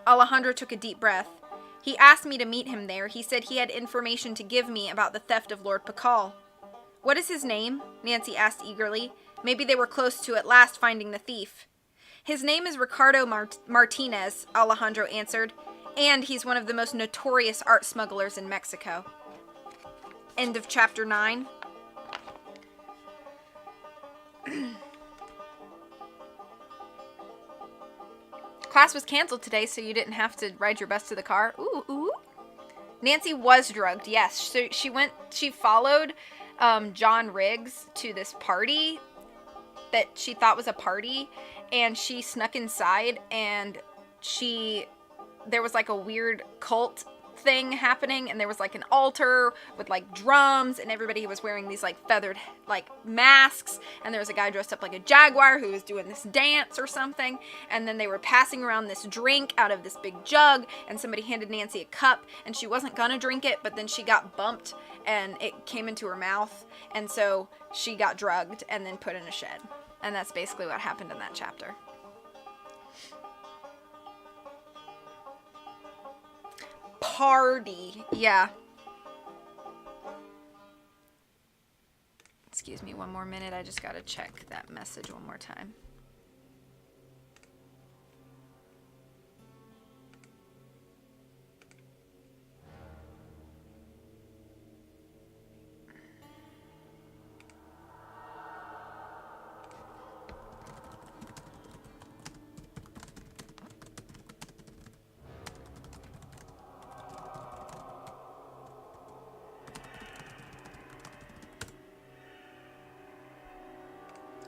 Alejandro took a deep breath. He asked me to meet him there. He said he had information to give me about the theft of Lord Pakal. What is his name? Nancy asked eagerly. Maybe they were close to at last finding the thief. His name is Ricardo Martinez, Alejandro answered, and he's one of the most notorious art smugglers in Mexico. End of chapter 9. Class was canceled today, so you didn't have to ride your bus to the car. Ooh, ooh. Nancy was drugged, yes. So she followed John Riggs to this party that she thought was a party, and she snuck inside, and there was like a weird cult thing happening, and there was like an altar with like drums, and everybody was wearing these like feathered like masks, and there was a guy dressed up like a jaguar who was doing this dance or something, and then they were passing around this drink out of this big jug, and somebody handed Nancy a cup, and she wasn't gonna drink it, but then she got bumped and it came into her mouth, and so she got drugged and then put in a shed. And that's basically what happened in that chapter. Party. Yeah. Excuse me one more minute. I just gotta check that message one more time.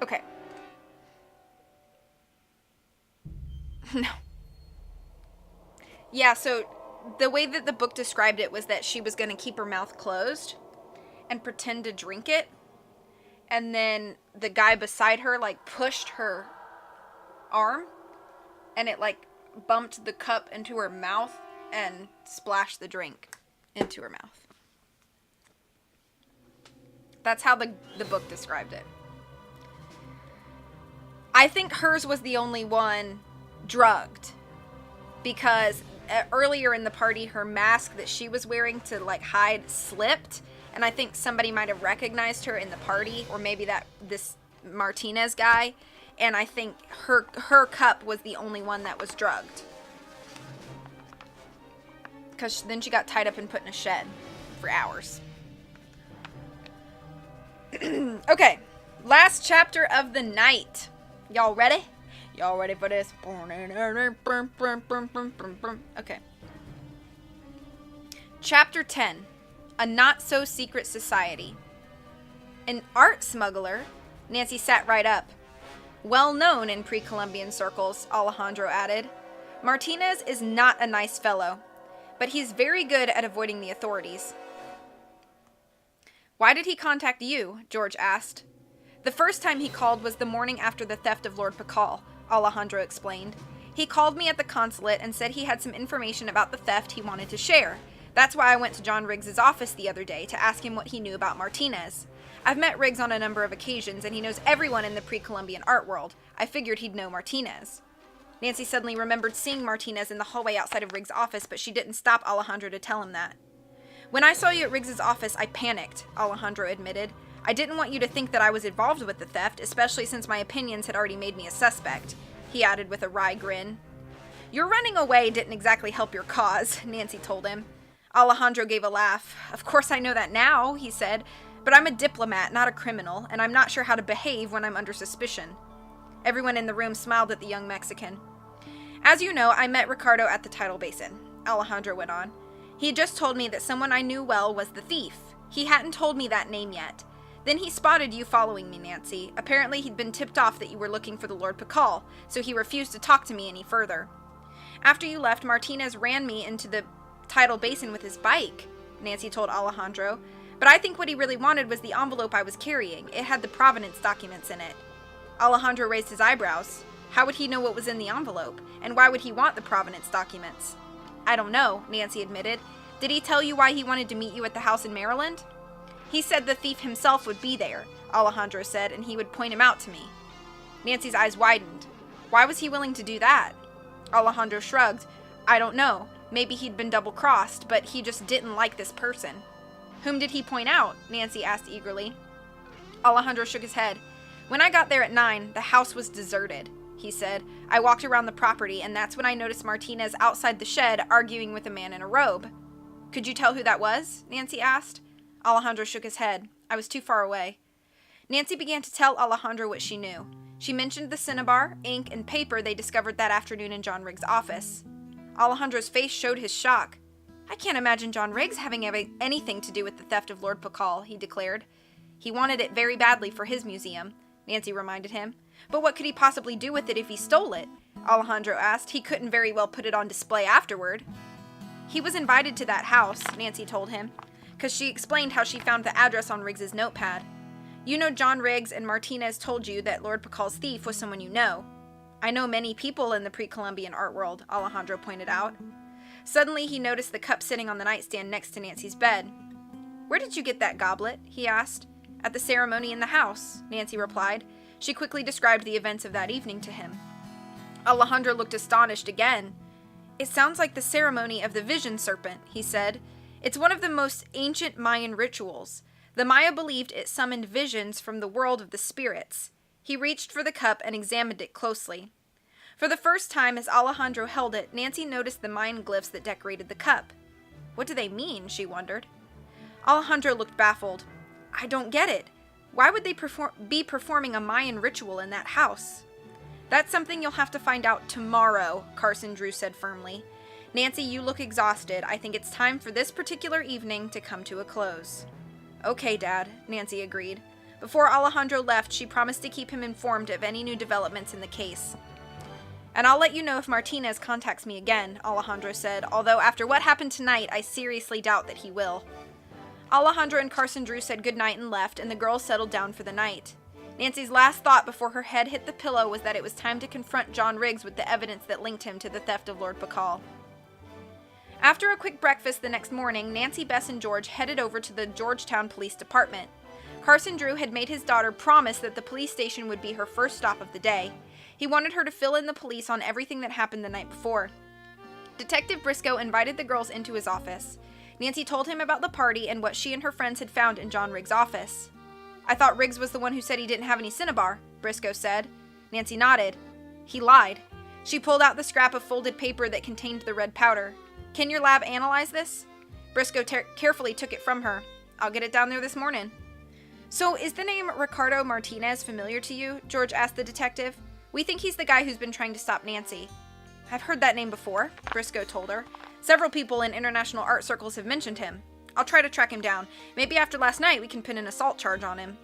Okay. No. Yeah, so the way that the book described it was that she was going to keep her mouth closed and pretend to drink it. And then the guy beside her, like, pushed her arm. And it, like, bumped the cup into her mouth and splashed the drink into her mouth. That's how the book described it. I think hers was the only one drugged, because earlier in the party, her mask that she was wearing to like hide slipped, and I think somebody might have recognized her in the party, or maybe this Martinez guy, and I think her cup was the only one that was drugged, because then she got tied up and put in a shed for hours. Okay, last chapter of the night. Y'all ready? Y'all ready for this? Okay. Chapter 10. A Not-So-Secret Society. An art smuggler? Nancy sat right up. Well known in pre-Columbian circles, Alejandro added. Martinez is not a nice fellow, but he's very good at avoiding the authorities. Why did he contact you? George asked. The first time he called was the morning after the theft of Lord Pakal, Alejandro explained. He called me at the consulate and said he had some information about the theft he wanted to share. That's why I went to John Riggs' office the other day to ask him what he knew about Martinez. I've met Riggs on a number of occasions, and he knows everyone in the pre-Columbian art world. I figured he'd know Martinez. Nancy suddenly remembered seeing Martinez in the hallway outside of Riggs' office, but she didn't stop Alejandro to tell him that. When I saw you at Riggs' office, I panicked, Alejandro admitted. I didn't want you to think that I was involved with the theft, especially since my opinions had already made me a suspect, he added with a wry grin. Your running away didn't exactly help your cause, Nancy told him. Alejandro gave a laugh. Of course I know that now, he said, but I'm a diplomat, not a criminal, and I'm not sure how to behave when I'm under suspicion. Everyone in the room smiled at the young Mexican. As you know, I met Ricardo at the tidal basin, Alejandro went on. He had just told me that someone I knew well was the thief. He hadn't told me that name yet. Then he spotted you following me, Nancy. Apparently he'd been tipped off that you were looking for the Lord Pakal, so he refused to talk to me any further. After you left, Martinez ran me into the tidal basin with his bike, Nancy told Alejandro. But I think what he really wanted was the envelope I was carrying. It had the provenance documents in it. Alejandro raised his eyebrows. How would he know what was in the envelope? And why would he want the provenance documents? I don't know, Nancy admitted. Did he tell you why he wanted to meet you at the house in Maryland? He said the thief himself would be there, Alejandro said, and he would point him out to me. Nancy's eyes widened. Why was he willing to do that? Alejandro shrugged. I don't know. Maybe he'd been double-crossed, but he just didn't like this person. Whom did he point out? Nancy asked eagerly. Alejandro shook his head. When I got there at 9, the house was deserted, he said. I walked around the property, and that's when I noticed Martinez outside the shed arguing with a man in a robe. Could you tell who that was? Nancy asked. Alejandro shook his head. I was too far away. Nancy began to tell Alejandro what she knew. She mentioned the cinnabar, ink, and paper they discovered that afternoon in John Riggs' office. Alejandro's face showed his shock. I can't imagine John Riggs having anything to do with the theft of Lord Pakal, he declared. He wanted it very badly for his museum, Nancy reminded him. But what could he possibly do with it if he stole it? Alejandro asked. He couldn't very well put it on display afterward. He was invited to that house, Nancy told him, because she explained how she found the address on Riggs's notepad. You know John Riggs and Martinez told you that Lord Pakal's thief was someone you know. I know many people in the pre-Columbian art world, Alejandro pointed out. Suddenly he noticed the cup sitting on the nightstand next to Nancy's bed. Where did you get that goblet? He asked. At the ceremony in the house, Nancy replied. She quickly described the events of that evening to him. Alejandro looked astonished again. It sounds like the ceremony of the vision serpent, he said. It's one of the most ancient Mayan rituals. The Maya believed it summoned visions from the world of the spirits. He reached for the cup and examined it closely. For the first time as Alejandro held it, Nancy noticed the Mayan glyphs that decorated the cup. What do they mean? She wondered. Alejandro looked baffled. I don't get it. Why would they be performing a Mayan ritual in that house? That's something you'll have to find out tomorrow, Carson Drew said firmly. Nancy, you look exhausted. I think it's time for this particular evening to come to a close. Okay, Dad, Nancy agreed. Before Alejandro left, she promised to keep him informed of any new developments in the case. And I'll let you know if Martinez contacts me again, Alejandro said, although after what happened tonight, I seriously doubt that he will. Alejandro and Carson Drew said goodnight and left, and the girls settled down for the night. Nancy's last thought before her head hit the pillow was that it was time to confront John Riggs with the evidence that linked him to the theft of Lord Pakal. After a quick breakfast the next morning, Nancy, Bess, and George headed over to the Georgetown Police Department. Carson Drew had made his daughter promise that the police station would be her first stop of the day. He wanted her to fill in the police on everything that happened the night before. Detective Briscoe invited the girls into his office. Nancy told him about the party and what she and her friends had found in John Riggs' office. I thought Riggs was the one who said he didn't have any cinnabar, Briscoe said. Nancy nodded. He lied. She pulled out the scrap of folded paper that contained the red powder. Can your lab analyze this? Briscoe carefully took it from her. I'll get it down there this morning. So, is the name Ricardo Martinez familiar to you? George asked the detective. We think he's the guy who's been trying to stop Nancy. I've heard that name before, Briscoe told her. Several people in international art circles have mentioned him. I'll try to track him down. Maybe after last night we can pin an assault charge on him.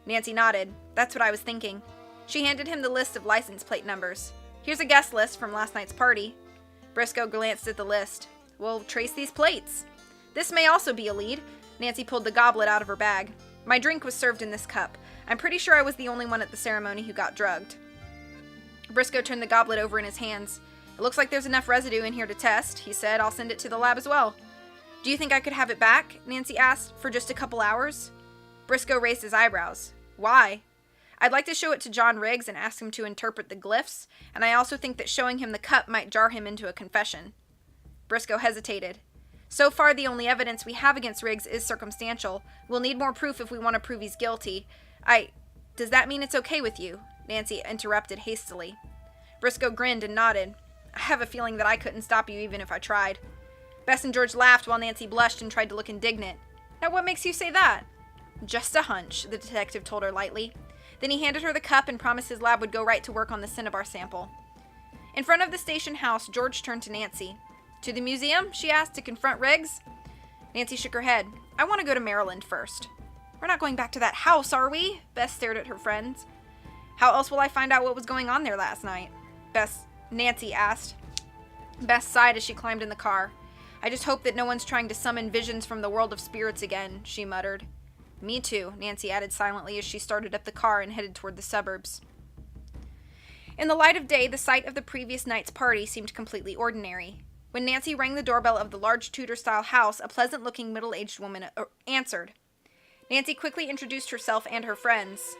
Nancy nodded. That's what I was thinking. She handed him the list of license plate numbers. Here's a guest list from last night's party. Briscoe glanced at the list. We'll trace these plates. This may also be a lead. Nancy pulled the goblet out of her bag. My drink was served in this cup. I'm pretty sure I was the only one at the ceremony who got drugged. Briscoe turned the goblet over in his hands. It looks like there's enough residue in here to test, he said. I'll send it to the lab as well. Do you think I could have it back? Nancy asked. For just a couple hours? Briscoe raised his eyebrows. Why? I'd like to show it to John Riggs and ask him to interpret the glyphs, and I also think that showing him the cup might jar him into a confession. Briscoe hesitated. So far, the only evidence we have against Riggs is circumstantial. We'll need more proof if we want to prove he's guilty. Does that mean it's okay with you? Nancy interrupted hastily. Briscoe grinned and nodded. I have a feeling that I couldn't stop you even if I tried. Bess and George laughed while Nancy blushed and tried to look indignant. Now what makes you say that? Just a hunch, the detective told her lightly. Then he handed her the cup and promised his lab would go right to work on the cinnabar sample. In front of the station house, George turned to Nancy. To the museum? She asked, to confront Riggs. Nancy shook her head. I want to go to Maryland first. We're not going back to that house, are we? Bess stared at her friends. How else will I find out what was going on there last night? Nancy asked. Bess sighed as she climbed in the car. I just hope that no one's trying to summon visions from the world of spirits again, she muttered. Me too, Nancy added silently as she started up the car and headed toward the suburbs. In the light of day, the site of the previous night's party seemed completely ordinary. When Nancy rang the doorbell of the large Tudor-style house, a pleasant-looking middle-aged woman answered. Nancy quickly introduced herself and her friends.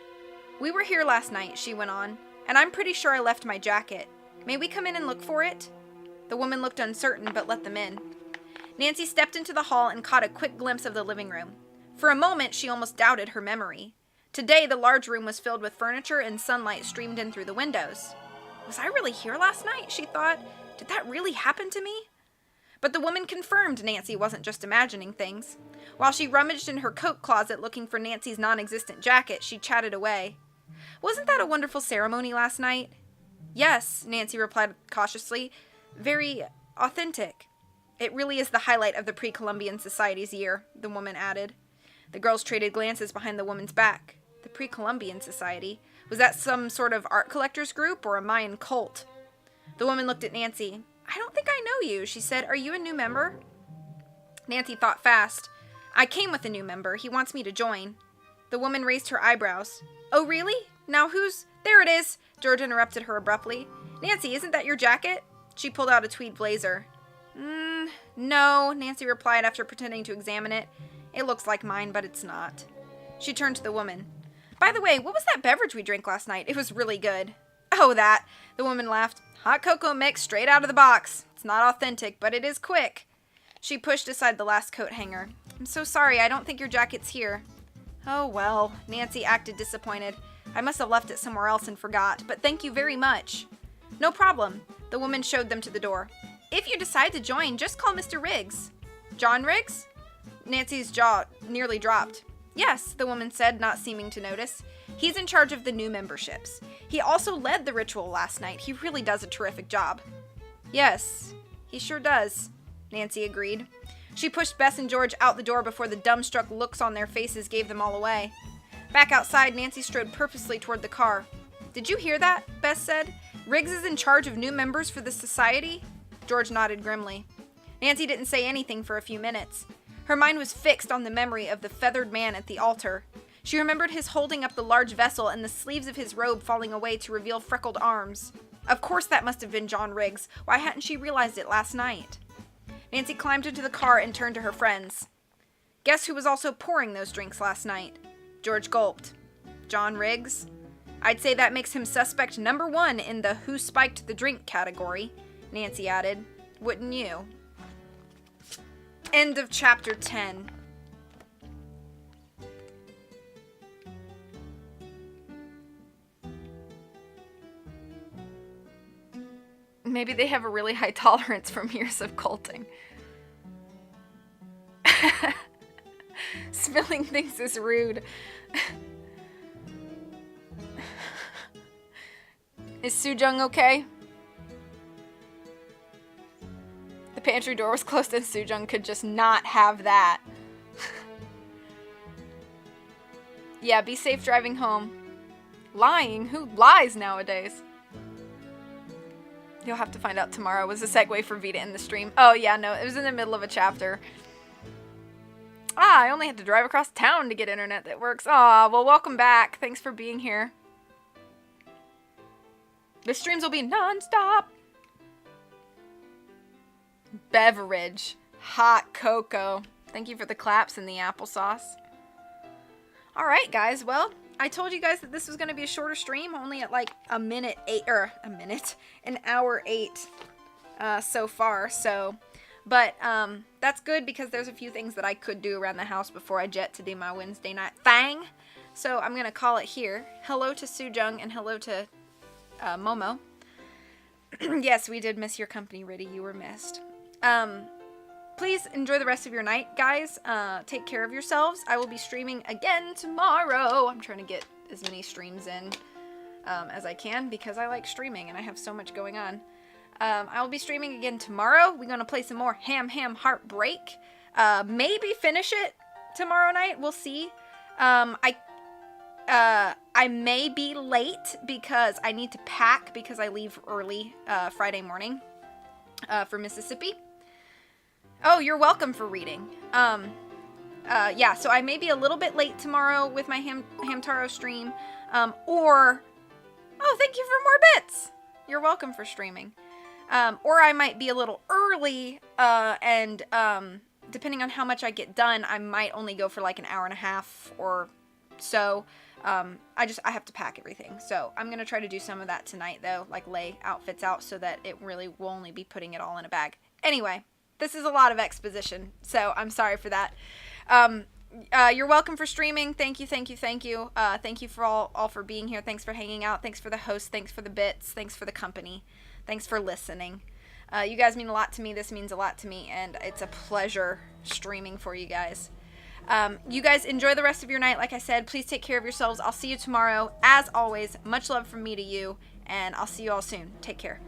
We were here last night, she went on, and I'm pretty sure I left my jacket. May we come in and look for it? The woman looked uncertain, but let them in. Nancy stepped into the hall and caught a quick glimpse of the living room. For a moment, she almost doubted her memory. Today, the large room was filled with furniture and sunlight streamed in through the windows. Was I really here last night? She thought. Did that really happen to me? But the woman confirmed Nancy wasn't just imagining things. While she rummaged in her coat closet looking for Nancy's non-existent jacket, she chatted away. Wasn't that a wonderful ceremony last night? Yes, Nancy replied cautiously. Very authentic. It really is the highlight of the Pre-Columbian Society's year, the woman added. The girls traded glances behind the woman's back. The Pre-Columbian Society? Was that some sort of art collectors group or a Mayan cult? The woman looked at Nancy. I don't think I know you, she said. Are you a new member? Nancy thought fast. I came with a new member. He wants me to join. The woman raised her eyebrows. Oh, really? Now who's... There it is, George interrupted her abruptly. Nancy, isn't that your jacket? She pulled out a tweed blazer. No, Nancy replied after pretending to examine it. It looks like mine, but it's not. She turned to the woman. By the way, what was that beverage we drank last night? It was really good. Oh, that. The woman laughed. Hot cocoa mix straight out of the box. It's not authentic, but it is quick. She pushed aside the last coat hanger. I'm so sorry, I don't think your jacket's here. Oh, well, Nancy acted disappointed. I must have left it somewhere else and forgot, but thank you very much. No problem. The woman showed them to the door. If you decide to join, just call Mr. Riggs. John Riggs? Nancy's jaw nearly dropped. Yes, the woman said, not seeming to notice. He's in charge of the new memberships. He also led the ritual last night. He really does a terrific job. Yes, he sure does, Nancy agreed. She pushed Bess and George out the door before the dumbstruck looks on their faces gave them all away. Back outside, Nancy strode purposely toward the car. Did you hear that? Bess said. Riggs is in charge of new members for the society? George nodded grimly. Nancy didn't say anything for a few minutes. Her mind was fixed on the memory of the feathered man at the altar. She remembered his holding up the large vessel and the sleeves of his robe falling away to reveal freckled arms. Of course that must have been John Riggs. Why hadn't she realized it last night? Nancy climbed into the car and turned to her friends. Guess who was also pouring those drinks last night? George gulped. John Riggs? I'd say that makes him suspect number 1 in the who spiked the drink category, Nancy added. Wouldn't you? End of chapter 10. Maybe they have a really high tolerance from years of culting. Spilling things is rude. Is Soo-jung okay? The pantry door was closed and Soo-jung could just not have that. Yeah, be safe driving home. Lying? Who lies nowadays? You'll have to find out tomorrow. Was a segue for V to end the stream. Oh yeah, no, it was in the middle of a chapter. I only had to drive across town to get internet that works. Well, welcome back. Thanks for being here. The streams will be non-stop. Beverage. Hot cocoa. Thank you for the claps and the applesauce. Alright, guys. Well, I told you guys that this was going to be a shorter stream. Only at like an hour 8 so far. So, but that's good because there's a few things that I could do around the house before I jet to do my Wednesday night thing. So I'm going to call it here. Hello to Soo-jung and hello to Momo. Yes, we did miss your company, Riddy. You were missed. Please enjoy the rest of your night, guys. Take care of yourselves. I will be streaming again tomorrow. I'm trying to get as many streams in as I can because I like streaming and I have so much going on. I will be streaming again tomorrow. We're going to play some more Ham Heartbreak. Maybe finish it tomorrow night. We'll see. I may be late because I need to pack because I leave early Friday morning for Mississippi. Oh, you're welcome for reading. Yeah, so I may be a little bit late tomorrow with my Hamtaro stream. Oh, thank you for more bits. You're welcome for streaming. Or I might be a little early, and depending on how much I get done, I might only go for like an hour and a half or so. I have to pack everything. So I'm going to try to do some of that tonight though, like lay outfits out so that it really will only be putting it all in a bag. Anyway, this is a lot of exposition, so I'm sorry for that. You're welcome for streaming. Thank you. Thank you for all for being here. Thanks for hanging out. Thanks for the host. Thanks for the bits. Thanks for the company. Thanks for listening. You guys mean a lot to me. This means a lot to me, and it's a pleasure streaming for you guys. You guys enjoy the rest of your night. Like I said, please take care of yourselves. I'll see you tomorrow. As always, much love from me to you, and I'll see you all soon. Take care.